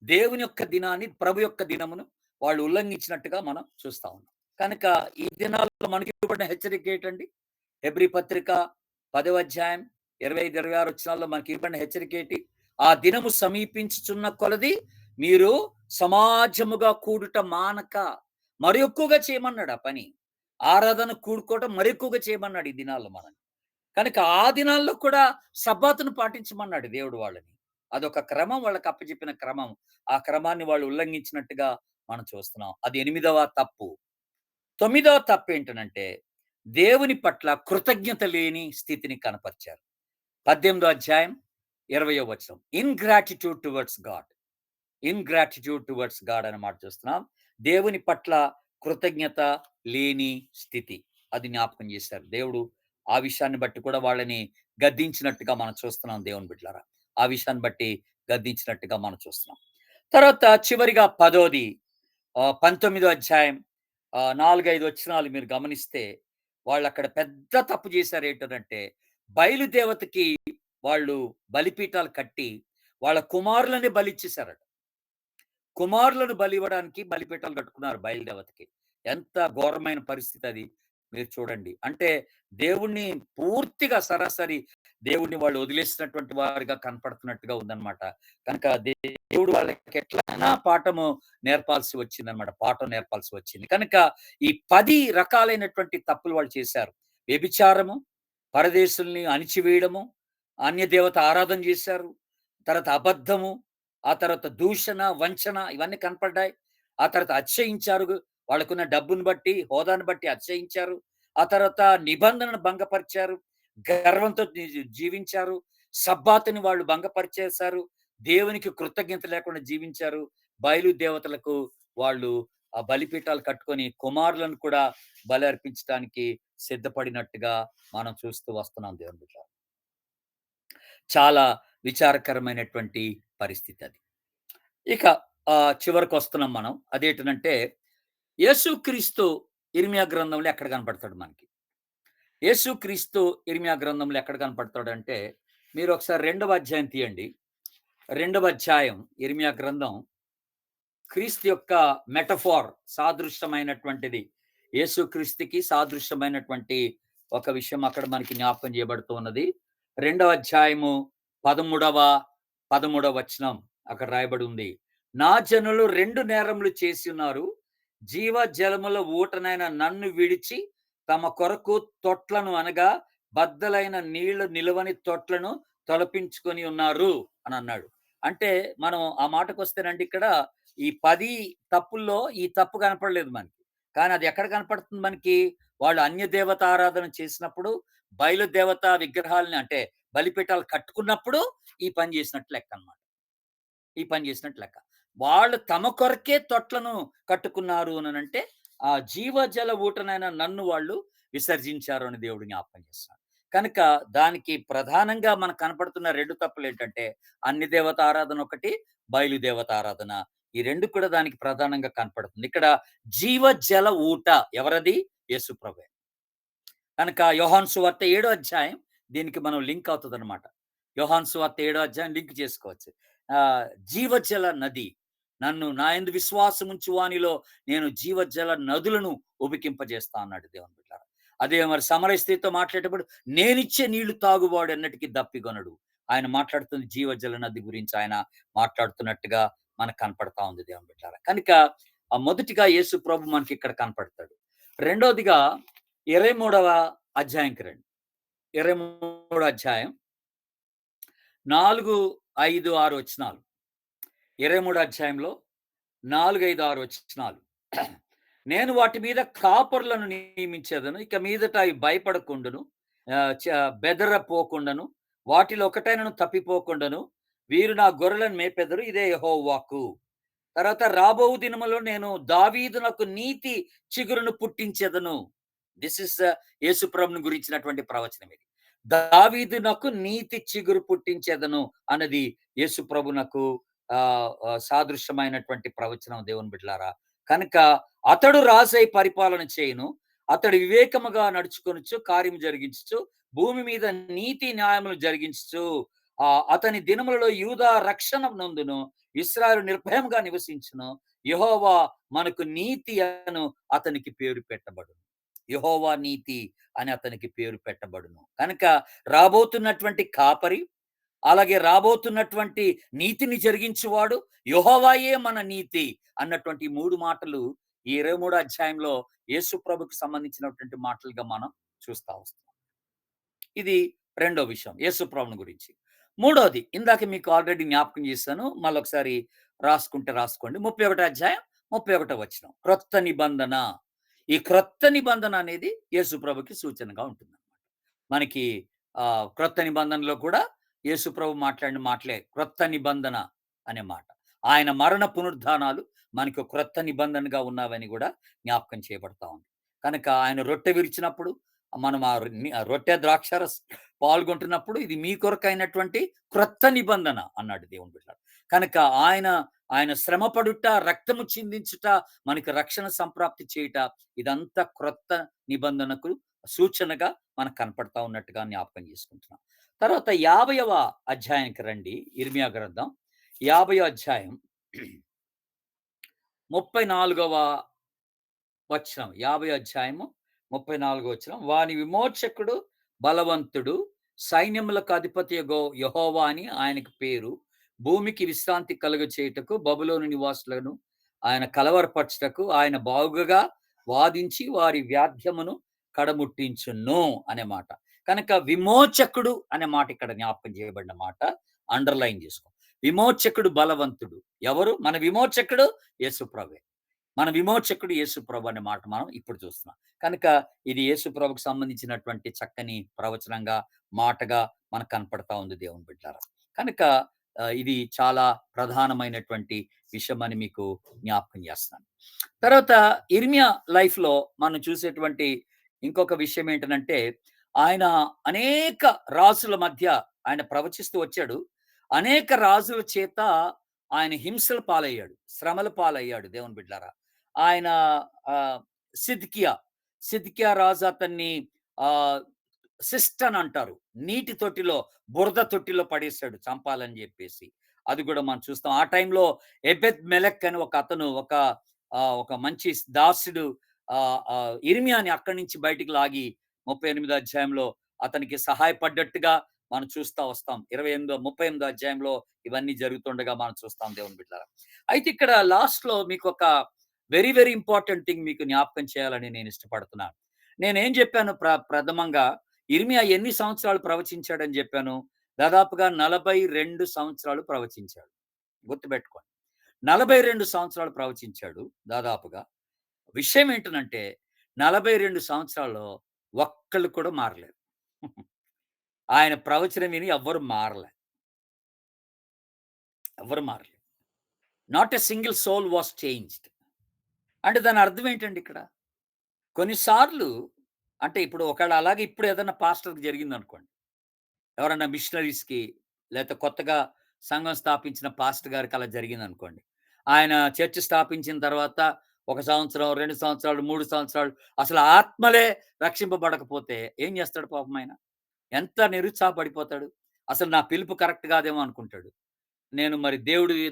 దేవుని యొక్క దినాన్ని, ప్రభు యొక్క దినమును వాళ్ళు ఉల్లంఘించినట్టుగా మనం చూస్తా ఉన్నాం. కనుక ఈ దినాల్లో మనకి ఇవ్వబడిన హెచ్చరిక ఏంటండి? హెబ్రీ పత్రిక 10వ అధ్యాయం 25, 26 వచనాల్లో మనకి ఇవ్వబడిన హెచ్చరిక ఏంటి? ఆ దినము సమీపించుచున్న కొలది మీరు సమాజముగా కూడుట మానక మరి ఎక్కువగా చేయమన్నాడు ఆ పని. ఆరాధన కూడుకోవటం మరి ఎక్కువగా చేయమన్నాడు ఈ దినాల్లో మనల్ని. కనుక ఆ దినాల్లో కూడా సబ్బాతును పాటించమన్నాడు దేవుడు వాళ్ళని. అదొక క్రమం, వాళ్ళకి అప్పజెప్పిన క్రమం. ఆ క్రమాన్ని వాళ్ళు ఉల్లంఘించినట్టుగా మనం చూస్తున్నాం. అది 8వ తప్పు. 9వ తప్పేంటనంటే దేవుని పట్ల కృతజ్ఞత లేని స్థితిని కనపరిచారు. 18వ అధ్యాయం 20వ వచనం. ఇన్‌గ్రాటిట్యూడ్ టువర్డ్స్ గాడ్. ఇన్‌గ్రాటిట్యూడ్ టువర్డ్స్ గాడ్ అనే మాట చూస్తున్నాం. దేవుని పట్ల కృతజ్ఞత లేని స్థితి. అది జ్ఞాపకం చేశారు. దేవుడు ఆ విషయాన్ని బట్టి కూడా వాళ్ళని గద్దించినట్టుగా మనం చూస్తున్నాం దేవుని బిడ్డలారా. ఆ విషయాన్ని బట్టి గద్దించినట్టుగా మనం చూస్తున్నాం. తర్వాత చివరిగా 10ది 19దో అధ్యాయం 4, 5 వచనాలు మీరు గమనిస్తే వాళ్ళక్కడ పెద్ద తప్పు చేశారు ఏంటనంటే బయలుదేవతకి వాళ్ళు బలిపీఠాలు కట్టి వాళ్ళ కుమారులని బలిచ్చేసారట. కుమారులను బలివ్వడానికి బలిపీఠాలు కట్టుకున్నారు బయలుదేవతకి. ఎంత ఘోరమైన పరిస్థితి అది మీరు చూడండి. అంటే దేవుణ్ణి పూర్తిగా సరాసరి దేవుడిని వాళ్ళు వదిలేసినటువంటి వారిగా కనపడుతున్నట్టుగా ఉందన్నమాట. కనుక దేవుడు వాళ్ళకి ఎట్లైనా నేర్పాల్సి వచ్చిందన్నమాట. పాఠం నేర్పాల్సి వచ్చింది. కనుక ఈ 10 రకాలైనటువంటి తప్పులు వాళ్ళు చేశారు. వ్యభిచారము, పరదేశుల్ని అణిచివేయడము, అన్య దేవత ఆరాధన చేశారు. తర్వాత అబద్ధము, ఆ తర్వాత దూషణ, వంచన ఇవన్నీ కనపడ్డాయి. ఆ తర్వాత అతిశయించారు. వాళ్ళకున్న డబ్బును బట్టి, హోదాను బట్టి అతిశయించారు. ఆ తర్వాత నిబంధనను భంగపరిచారు. గర్వంతో జీవించారు. సబ్బాతుని వాళ్ళు భంగపరిచేశారు. దేవునికి కృతజ్ఞత లేకుండా జీవించారు. బయలు దేవతలకు వాళ్ళు ఆ బలిపీఠాలు కట్టుకొని కుమారులను కూడా బలి అర్పించడానికి సిద్ధపడినట్టుగా మనం చూస్తూ వస్తున్నాం దేవుని బిడ్డ. చాలా విచారకరమైనటువంటి పరిస్థితి అది. ఇక చివరికొస్తున్నాం మనం. అదేంటనంటే యేసుక్రీస్తు ఇర్మియా గ్రంథంలో ఎక్కడ కనపడతాడు మనకి? యేసుక్రీస్తు ఇర్మియా గ్రంథంలో ఎక్కడ కనపడతాడంటే మీరు ఒకసారి 2వ అధ్యాయం తీయండి. 2వ అధ్యాయం ఇర్మియా గ్రంథం క్రీస్తు యొక్క మెటఫార్ సాదృశ్యమైనటువంటిది. యేసుక్రీస్తుకి సాదృశ్యమైనటువంటి ఒక విషయం అక్కడ మనకి జ్ఞాపకం చేయబడుతూ ఉన్నది. 2వ అధ్యాయము 13వ వచనం అక్కడ రాయబడి ఉంది. నా జనులు 2 నేరములు చేసి ఉన్నారు. జీవ జలముల ఊటనైన నన్ను విడిచి తమ కొరకు తొట్లను అనగా బద్దలైన నీళ్లు నిలవని తొట్లను తొలపించుకొని ఉన్నారు అని అన్నాడు. అంటే మనం ఆ మాటకొస్తేనండి ఇక్కడ ఈ 10 తప్పుల్లో ఈ తప్పు కనపడలేదు మనకి. కానీ అది ఎక్కడ కనపడుతుంది మనకి? వాళ్ళు అన్య దేవత ఆరాధన చేసినప్పుడు, బయలు దేవత విగ్రహాలని అంటే బలిపీఠాలు కట్టుకున్నప్పుడు ఈ పని చేసినట్టు లెక్కనమాట. ఈ పని చేసినట్టు లెక్క. వాళ్ళు తమ కొరకే తొట్లను కట్టుకున్నారు అనంటే, ఆ జీవజల ఊటనైన నన్ను వాళ్ళు విసర్జించారు అని దేవుడు జ్ఞాపకం చేస్తున్నాడు. కనుక దానికి ప్రధానంగా మనకు కనపడుతున్న 2 తప్పులేంటంటే, అన్ని దేవత ఆరాధన ఒకటి, బయలు దేవత ఆరాధన. ఈ 2 కూడా దానికి ప్రధానంగా కనపడుతుంది. ఇక్కడ జీవజల ఊట ఎవరది? యేసు ప్రభువే. కనుక యోహాను సువార్త 7 అధ్యాయం దీనికి మనం లింక్ అవుతదనమాట. యోహాను సువార్త 7 అధ్యాయం లింక్ చేసుకోవచ్చు. జీవజల నది. నన్ను నా యందు విశ్వాసముంచు వానిలో నేను జీవజల నదులను ఉబికింపజేస్తా అన్నాడు దేవుని బిడ్డలారా. అదే మరి సమరయ స్త్రీతో మాట్లాడేటప్పుడు నేనిచ్చే నీళ్లు తాగువాడు ఎన్నటికి దప్పిగొనడు. ఆయన మాట్లాడుతుంది జీవజల నది గురించి ఆయన మాట్లాడుతున్నట్టుగా మనకు కనపడతా ఉంది దేవుని బిడ్డలారా. కనుక మొదటిగా యేసు ప్రభు మనకి ఇక్కడ కనపడతాడు. రెండోదిగా 23వ అధ్యాయంకి రండి. 23 అధ్యాయం 4, 5, 6 వచనాలు. 23 అధ్యాయంలో 4, 5, 6 వచనాలు. నేను వాటి మీద కాపరులను నియమించేదను. ఇక మీదట అవి భయపడకుండును, బెదరపోకుండాను, వాటిలో ఒకటైనను తప్పిపోకుండాను, వీరు నా గొర్రెలను మేపెదరు. ఇదే యెహోవా వాక్కు. తర్వాత రాబోవు దినములో నేను దావీదునకు నీతి చిగురును పుట్టించెదను. దిస్ ఇస్ యేసు ప్రభువుని గురించినటువంటి ప్రవచనం ఇది. దావీదునకు నీతి చిగురు పుట్టించెదను అన్నది యేసు ప్రభునకు సాదృశ్యమైనటువంటి ప్రవచనం దేవుని బిడ్డలారా. కనుక అతడు రాజై పరిపాలన చేయును. అతడు వివేకముగా నడుచుకొనుచు కార్యము జరిగించుచు భూమి మీద నీతి న్యాయములు జరిగించుచు అతని దినములలో యూదా రక్షణ నొందును. ఇశ్రాయేలు నిర్భయంగా నివసించును. యెహోవా మనకు నీతి అను అతనికి పేరు పెట్టబడును. యెహోవా నీతి అని అతనికి పేరు పెట్టబడును. కనుక రాబోతున్నటువంటి కాపరి, అలాగే రాబోతున్నటువంటి నీతిని జరిగించువాడు, యెహోవాయే మన నీతి అన్నటువంటి 3 మాటలు ఈ 23 అధ్యాయంలో యేసు ప్రభుకి సంబంధించినటువంటి మాటలుగా మనం చూస్తా వస్తాం. ఇది రెండో విషయం యేసు ప్రభుని గురించి. మూడోది ఇందాక మీకు ఆల్రెడీ జ్ఞాపకం చేశాను. మళ్ళొకసారి రాసుకుంటే రాసుకోండి. 31 అధ్యాయం 31 వచనం. క్రొత్త నిబంధన. ఈ క్రొత్త నిబంధన అనేది యేసు ప్రభుకి సూచనగా ఉంటుందన్నమాట. మనకి క్రొత్త నిబంధనలో కూడా యేసు ప్రభు మాట్లాడిన మాటలే క్రొత్త నిబంధన అనే మాట. ఆయన మరణ పునరుద్ధానాలు మనకు క్రొత్త నిబంధనగా ఉన్నవని కూడా జ్ఞాపకం చేయబడతా ఉంది. కనుక ఆయన రొట్టె విరిచినప్పుడు మనం ఆ రొట్టె ద్రాక్షారస పాల్గొంటున్నప్పుడు ఇది మీ కొరకైనటువంటి క్రొత్త నిబంధన అన్నాడు దేవుని బిడ్డలారా. కనుక ఆయన శ్రమపడుట, రక్తము చిందించుట, మనకి రక్షణ సంప్రాప్తి చేయుట ఇదంతా క్రొత్త నిబంధనకు సూచనగా మనకు కనపడతా ఉన్నట్టుగా జ్ఞాపకం చేసుకుంటున్నాం. తర్వాత 50వ అధ్యాయానికి రండి. ఇర్మియా గ్రంథం 50వ అధ్యాయం 34వ వచనం. 50 అధ్యాయము 34వ వచనం. వాని విమోచకుడు బలవంతుడు, సైన్యములకు అధిపతియగు యెహోవా అని ఆయనకు పేరు. భూమికి విశ్రాంతి కలుగచేయుటకు బబులోను నివాసులను ఆయన కలవరపరచుటకు ఆయన బాగుగా వాదించి వారి వ్యాధ్యమును కడముట్టించును అనే మాట. కనుక విమోచకుడు అనే మాట ఇక్కడ జ్ఞాపకం చేయబడిన మాట అండర్లైన్ చేసుకో. విమోచకుడు బలవంతుడు. ఎవరు? మన విమోచకుడు యేసు ప్రభువే. మన విమోచకుడు యేసు ప్రభు అనే మాట మనం ఇప్పుడు చూస్తున్నాం. కనుక ఇది యేసు ప్రభుకు సంబంధించినటువంటి చక్కని ప్రవచనంగా, మాటగా మనకు కనపడతా ఉంది దేవుని బిడ్డలారా. కనుక ఇది చాలా ప్రధానమైనటువంటి విషయం అని మీకు జ్ఞాపకం చేస్తున్నాను. తర్వాత ఇర్మియా లైఫ్‌లో మనం చూసేటువంటి ఇంకొక విషయం ఏంటనంటే, ఆయన అనేక రాజుల మధ్య ఆయన ప్రవచిస్తూ వచ్చాడు. అనేక రాజుల చేత ఆయన హింసల పాలయ్యాడు, శ్రమల పాలయ్యాడు దేవుని బిడ్డలారా. ఆయన సిద్కియా రాజు అతన్ని సిస్టన్ అంటారు. నీటి తొట్టిలో, బురద తొట్టిలో పడేశాడు చంపాలని చెప్పేసి. అది కూడా మనం చూస్తాం. ఆ టైంలో ఎబెద్ మెలెక్ అని ఒక అతను ఒక మంచి దాసుడు ఇర్మియాని అక్కడి నుంచి బయటికి లాగి 38 అధ్యాయంలో అతనికి సహాయపడ్డట్టుగా మనం చూస్తా వస్తాం. 38 అధ్యాయంలో ఇవన్నీ జరుగుతుండగా మనం చూస్తాం దేవుని బిడ్డలారా. అయితే ఇక్కడ లాస్ట్‌లో మీకు ఒక వెరీ, వెరీ ఇంపార్టెంట్ థింగ్ మీకు జ్ఞాపకం చేయాలని నేను ఇష్టపడుతున్నాను. నేనేం చెప్పాను ప్రథమంగా యిర్మీయా ఎన్ని సంవత్సరాలు ప్రవచించాడని చెప్పాను. దాదాపుగా 42 సంవత్సరాలు ప్రవచించాడు. గుర్తుపెట్టుకోండి. 42 సంవత్సరాలు ప్రవచించాడు దాదాపుగా. విషయం ఏంటనంటే 42 సంవత్సరాల్లో ఒక్కళ్ళు కూడా మారలేదు. ఆయన ప్రవచనం విని ఎవ్వరు మారలే. ఎవ్వరు మారలేదు. Not a single soul was changed. అంటే దాని అర్థం ఏంటండి ఇక్కడ? కొన్నిసార్లు అంటే ఇప్పుడు ఒకవేళ అలాగే ఇప్పుడు ఏదైనా పాస్టర్‌కి జరిగిందనుకోండి. ఎవరన్నా మిషనరీస్‌కి లేతే కొత్తగా సంఘం స్థాపించిన పాస్టర్ గారికి అలా జరిగిందనుకోండి. ఆయన చర్చ్ స్థాపించిన తర్వాత 1 సంవత్సరం, 2 సంవత్సరాలు, 3 సంవత్సరాలు అసలు ఆత్మలే రక్షింపబడకపోతే ఏం చేస్తాడు పాపం ఆయన? ఎంత నిరుత్సాహపడిపోతాడు. అసలు నా పిలుపు కరెక్ట్ కాదేమో అనుకుంటాడు. నేను మరి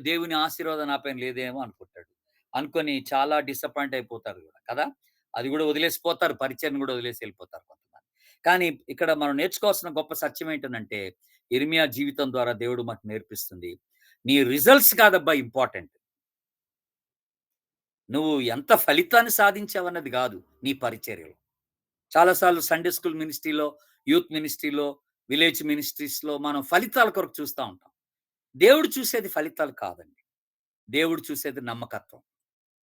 దేవుని ఆశీర్వాదం నా పైన లేదేమో అనుకుంటాడు. అనుకోని చాలా డిసప్పాయింట్ అయిపోతారు గూడా కదా! అది గూడా వదిలేసిపోతారు. పరిచయను గూడా వదిలేసి ఎళ్ళిపోతారు కొంతమంది. కానీ ఇక్కడ మనం నేర్చుకోవాల్సిన గొప్ప సత్యం ఏంటనంటే, యిర్మీయా జీవితం ద్వారా దేవుడు మాకు నేర్పిస్తుంది. నీ రిజల్ట్స్ కాదబ్బా ఇంపార్టెంట్. నువ్వు ఎంత ఫలితాన్ని సాధించావన్నది గాదు నీ పరిచర్యలో. చాలా సార్లు సండే స్కూల్ మినిస్ట్రీలో, యూత్ మినిస్ట్రీలో, విలేజ్ మినిస్ట్రీస్‌లో మనం ఫలితాల కొరకు చూస్తా ఉంటాం. దేవుడు చూసేది ఫలితాలు కాదండి. దేవుడు చూసేది నమ్మకత్వం.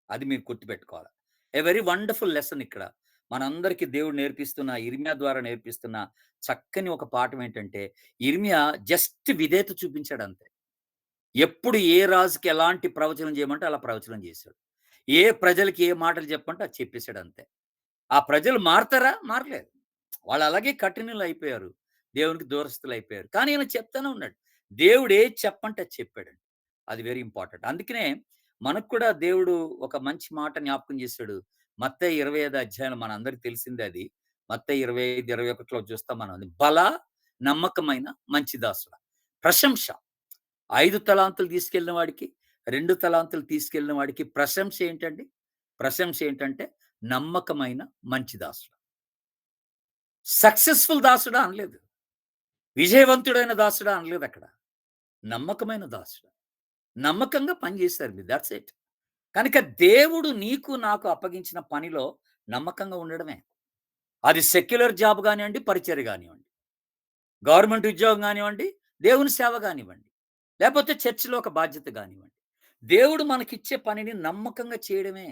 అది మీరు గుర్తుపెట్టుకోవాలి. ఎ వెరీ వండర్‌ఫుల్ లెసన్ ఇక్కడ. మనందరికీ దేవుడు నేర్పిస్తున్న యిర్మీయా ద్వారా నేర్పిస్తున్న చక్కని ఒక పాఠం ఏంటంటే, యిర్మీయా జస్ట్ విధేయత చూపించాడంతే. ఎప్పుడు ఏ రాజుకి ఎలాంటి ప్రవచనం చేయమంటే అలా ప్రవచనం చేశాడు. ఏ ప్రజలకి ఏ మాటలు చెప్పమంటే అది చెప్పేసాడంతే. ఆ ప్రజలు మారతారా? మారలేదు. వాళ్ళు అలాగే కఠినులయిపోయారు. దేవునికి దూరస్తులయిపోయారు. కానీ ఈయన చెప్తానే ఉన్నాడు. దేవుడు ఏది చెప్పంటే అది చెప్పాడండి. అది వెరీ ఇంపార్టెంట్. అందుకనే మనకు కూడా దేవుడు ఒక మంచి మాట జ్ఞాపకం చేశాడు. మత్తయి 25 అధ్యాయం మనందరికి తెలిసిందే అది. మత్తయి 25, 21లో చూస్తాం మనం. అది నమ్మకమైన మంచి దాసుడా. ప్రశంస. 5 తలాంతులు తీసుకెళ్ళిన వాడికి, 2 తలాంతులు తీసుకెళ్ళిన వాడికి ప్రశంస ఏంటండి? ప్రశంస ఏంటంటే నమ్మకమైన మంచి దాసుడు. సక్సెస్‌ఫుల్ దాసుడా అనలేదు. విజయవంతుడైన దాసుడా అనలేదక్కడ. నమ్మకమైన దాసుడు. నమ్మకంగా పని చేశారు మీరు. Thoughts it. కనుక దేవుడు నీకు నాకు అప్పగించిన పనిలో నమ్మకంగా ఉండడమే. అది సెక్యులర్ జాబ్ గానియండి, పరిచర్య గానివ్వండి. గవర్నమెంట్ ఉద్యోగం గానివ్వండి, దేవుని సేవ గానివ్వండి. లేపోతే చర్చ్‌లో ఒక బాధ్యత గానివ్వండి. దేవుడు మనకిచ్చే పనిని నమ్మకంగా చేయడమే.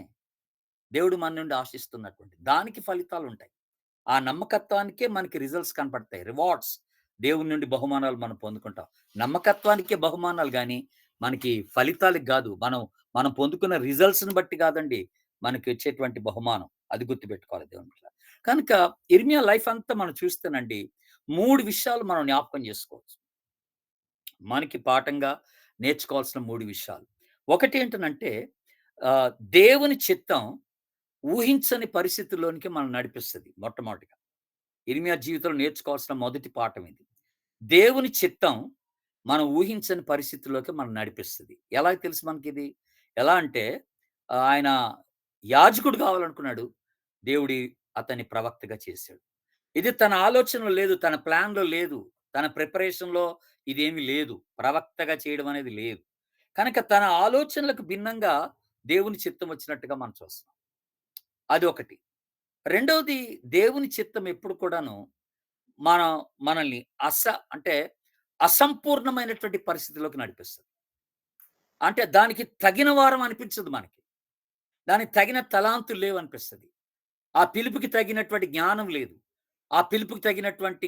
దేవుడు మన నుండి ఆశిస్తున్నటువంటి. దానికి ఫలితాలుంటాయి. ఆ నమ్మకత్వానికే మనకి రిజల్ట్స్ కనపడతాయి. రివార్డ్స్ దేవుని నుండి బహుమానాలు మనం పొందుకుంటాం. నమ్మకత్వానికే బహుమానాలు గాని, మనకి ఫలితాలకి గాదు. మనం పొందుకున్న రిజల్ట్స్‌ని బట్టి గాదండి, మనకి వచ్చేటువంటి బహుమానం. అది గుర్తుపెట్టుకోవాలి దేవుని బిడ్డలారా. కనుక యిర్మీయా లైఫ్ అంతా మనం చూస్తేనండి, 3 విషయాలు మనం జ్ఞాపకం జేసుకోవచ్చు. మనకి పాఠంగా నేర్చుకోవాల్సిన 3 విషయాలు. ఒకటేంటనంటే ఆహ్, దేవుని చిత్తం ఊహించని పరిస్థితుల్లోనికి మనల్ని నడిపిస్తది మొట్టమొదటిగా. యిర్మీయా జీవితంలో నేర్చుకోవాల్సిన మొదటి పాఠం ఇది. దేవుని చిత్తం మనం ఊహించని పరిస్థితుల్లోకి మనల్ని నడిపిస్తది. ఎలా తెలుసు మనకిది? ఎలా అంటే ఆయన యాజకుడు కావాలనుకున్నాడు. దేవుడి అతన్ని ప్రవక్తగా చేశాడు. ఇది తన ఆలోచనలో లేదు. తన ప్లాన్‌లో లేదు. తన ప్రిపరేషన్‌లో ఇదేమి లేదు. ప్రవక్తగా చేయడం అనేది లేదు. కనుక తన ఆలోచనలకు భిన్నంగా దేవుని చిత్తం వచ్చినట్టుగా మనం చూస్తాం. అది ఒకటి. రెండోది దేవుని చిత్తం ఎప్పుడు కూడాను మనం మనల్ని అంటే అసంపూర్ణమైనటువంటి పరిస్థితిలోకి నడిపిస్తది. అంటే దానికి తగిన వారం అనిపించదు మనకి. దానికి తగిన తలాంతులు లేవనిపిస్తది. ఆ పిలుపుకి తగినటువంటి జ్ఞానం లేదు. ఆ పిలుపుకి తగినటువంటి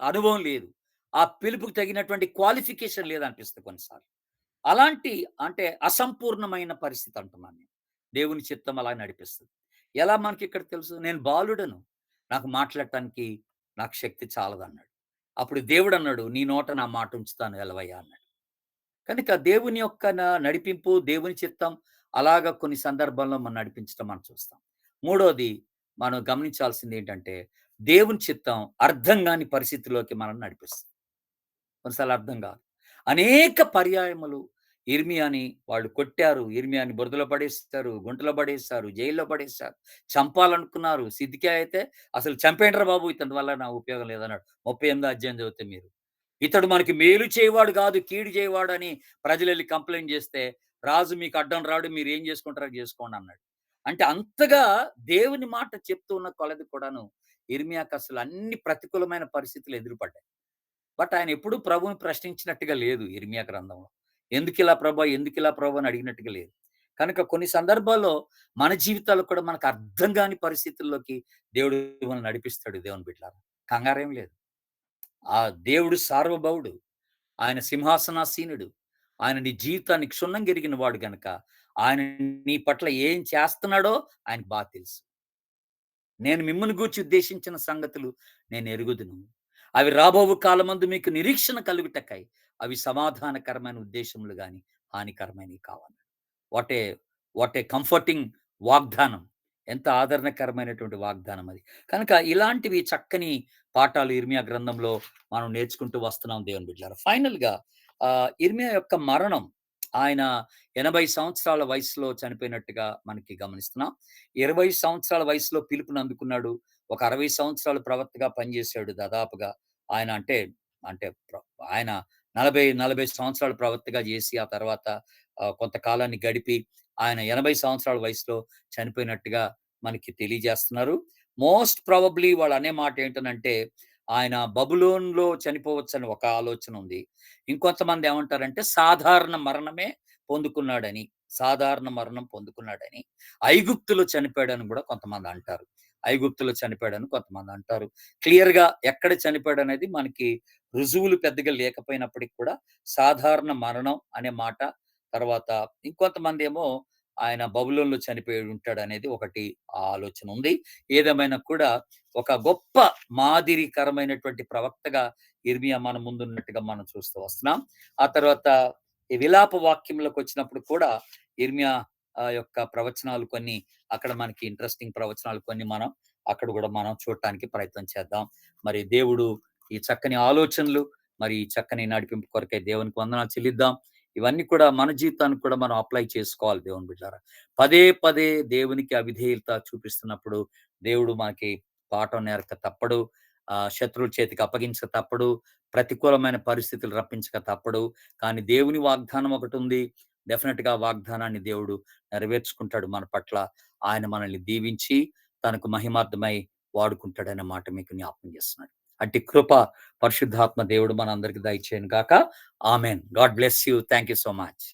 అనుభవం లేదు. ఆ పిలుపుకి తగినటువంటి క్వాలిఫికేషన్ లేదనిపిస్తది కొన్నిసార్లు. అలాంటి అంటే అసంపూర్ణమైన పరిస్థితి అంటున్నాను నేను. దేవుని చిత్తం అలా నడిపిస్తది. ఎలా మనకిక్కడ తెలుసు? నేను బాలుడను. నాకు మాట్లాడటానికి నాకు శక్తి చాలదన్నాడు. అప్పుడు దేవుడన్నాడు, "నీ నోట నా మాట ఉంచుతాను ఎలవయ్యా" అన్నాడు. కనుక దేవుని యొక్క నడిపింపు, దేవుని చిత్తం అలాగా కొన్ని సందర్భాల్లో మనం నడిపించడం మనం చూస్తాం. మూడోది మనం గమనించాల్సిందేంటంటే, దేవుని చిత్తం అర్థం గాని పరిస్థితిలోకి మనల్ని నడిపిస్తుంది. కొన్నిసార్లు అర్థం కాదు. అనేక పర్యాయములు యిర్మీయాని వాళ్ళు కొట్టారు. యిర్మీయాని బురదలో పడేసారు, గుంటలో పడేసారు, జైల్లో పడేసారు. చంపాలనుకున్నారు. సిద్కియా అయితే అసలు చంపేయండిరా బాబు! ఇతని వల్ల నా ఉపయోగం లేదన్నాడు. 38 అధ్యాయం చదివితే మీరు. ఇతడు మనకి మేలు చేయవాడు కాదు, కీడు చేయవాడు అని ప్రజలెళ్లి కంప్లెయింట్ చేస్తే, రాజు మీకు అడ్డం రాడు. మీరేం చేసుకుంటారో చేసుకోండి అన్నాడు. అంటే అంతగా దేవుని మాట చెప్తూ ఉన్న కొలది కూడాను యిర్మీయాకు అసలు అన్ని ప్రతికూలమైన పరిస్థితులు ఎదురుపడ్డాయి. బట్ ఆయన ఎప్పుడూ ప్రభువుని ప్రశ్నించినట్టుగా లేదు యిర్మీయా గ్రంథంలో. ఎందుకిలా ప్రభా? ఎందుకిలా ప్రభా? అని అడిగినట్టుగా లేదు. కనుక కొన్ని సందర్భాల్లో మన జీవితాల్లో కూడా మనకు అర్థం గాని పరిస్థితుల్లోకి దేవుడు మనల్ని నడిపిస్తాడు దేవుని బిడ్డలారా. కంగారేం లేదు. ఆ దేవుడు సార్వభౌముడు. ఆయన సింహాసనాసీనుడు. ఆయన నీ జీవితాన్ని క్షుణ్ణంగా ఎరిగిన వాడు గనక, ఆయన నీ పట్ల ఏం చేస్తున్నాడో ఆయనకు తెలుసు. నేను మిమ్మును గూర్చి ఉద్దేశించిన సంగతులు నేను ఎరుగుదును. అవి రాబోవు కాలమందు మీకు నిరీక్షణ కలుగుటకై, అవి సమాధానకరమైన ఉద్దేశములు గాని, హానికరమైనవి కావన్నాడు. What a what a comforting వాగ్దానం. ఎంత ఆదరణకరమైనటువంటి వాగ్దానం అది. కనుక ఇలాంటివి చక్కని పాఠాలు యిర్మీయా గ్రంథంలో మనం నేర్చుకుంటూ వస్తున్నాం దేవుని బిడ్డలారా. ఫైనల్‌గా యిర్మీయా యొక్క మరణం ఆయన 80 సంవత్సరాల వయసులో చనిపోయినట్టుగా మనకి గమనిస్తున్నాం. 20 సంవత్సరాల వయసులో పిలుపుని అందుకున్నాడు. ఒక 60 సంవత్సరాలు ప్రవక్తగా పనిచేశాడు దాదాపుగా. ఆయన అంటే, అంటే ప్ర ఆయన 40 సంవత్సరాలు ప్రవక్తగా చేసి, ఆ తర్వాత కొంతకాలాన్ని గడిపి, ఆయన 80 సంవత్సరాల వయసులో చనిపోయినట్టుగా మనకి తెలియజేస్తున్నారు. మోస్ట్ ప్రాబబ్లీ వాళ్ళు అనే మాట ఏంటనంటే, ఆయన బబులోన్‌లో చనిపోవచ్చని ఒక ఆలోచన ఉంది. ఇంకొంతమంది ఏమంటారంటే సాధారణ మరణమే పొందుకున్నాడని, సాధారణ మరణం పొందుకున్నాడని, ఐగుప్తులో చనిపోయాడని కూడా కొంతమంది అంటారు. ఐగుప్తులో చనిపోయాడని కొంతమంది అంటారు. క్లియర్‌గా ఎక్కడ చనిపోయాడనేది మనకి రుజువులు పెద్దగా లేకపోయినప్పటికి కూడా సాధారణ మరణం అనే మాట, తర్వాత ఇంకొంతమందేమో ఆయన బబులోన్‌లో చనిపోయి ఉంటాడనేది ఒకటి ఆలోచన ఉంది. ఏదేమైనా కూడా ఒక గొప్ప మాదిరికరమైనటువంటి ప్రవక్తగా యిర్మీయా మన ముందున్నట్టుగా మనం చూస్తూ వస్తున్నాం. ఆ తర్వాత ఈ విలాప వాక్యంలోకొచ్చినప్పుడు కూడా యిర్మీయా యొక్క ప్రవచనాలు కొన్ని అక్కడ మనకి ఇంట్రెస్టింగ్ ప్రవచనాలు కొన్ని మనం అక్కడ గూడా మనం చూడటానికి ప్రయత్నం చేద్దాం. మరి దేవుడు ఈ చక్కని ఆలోచనలు, మరి ఈ చక్కని నడిపింపు కొరకై దేవునికి వందనాలు చెల్లిద్దాం. ఇవన్నీ కూడా మన జీవితానికి కూడా మనం అప్లై చేసుకోవాలి దేవుని బిడ్డలారా. పదే పదే దేవునికి అవిధేయత చూపిస్తున్నప్పుడు దేవుడు మనకి పాఠం నేర్పక తప్పడు. శత్రువుల చేతికి అప్పగించక తప్పడు. ప్రతికూలమైన పరిస్థితులు రప్పించక తప్పడు. కానీ దేవుని వాగ్దానం ఒకటుంది. డెఫినిట్‌గా వాగ్దానాన్ని దేవుడు నెరవేర్చుకుంటాడు మన పట్ల. ఆయన మనల్ని దీవించి తనకు మహిమార్థమై వాడుకుంటాడనే మాట మీకు జ్ఞాపకం చేస్తున్నాడు. అట్టి కృప పరిశుద్ధాత్మ దేవుడు మనందరికి దయచేయను గాక. ఆమేన్. God bless you. Thank you so much.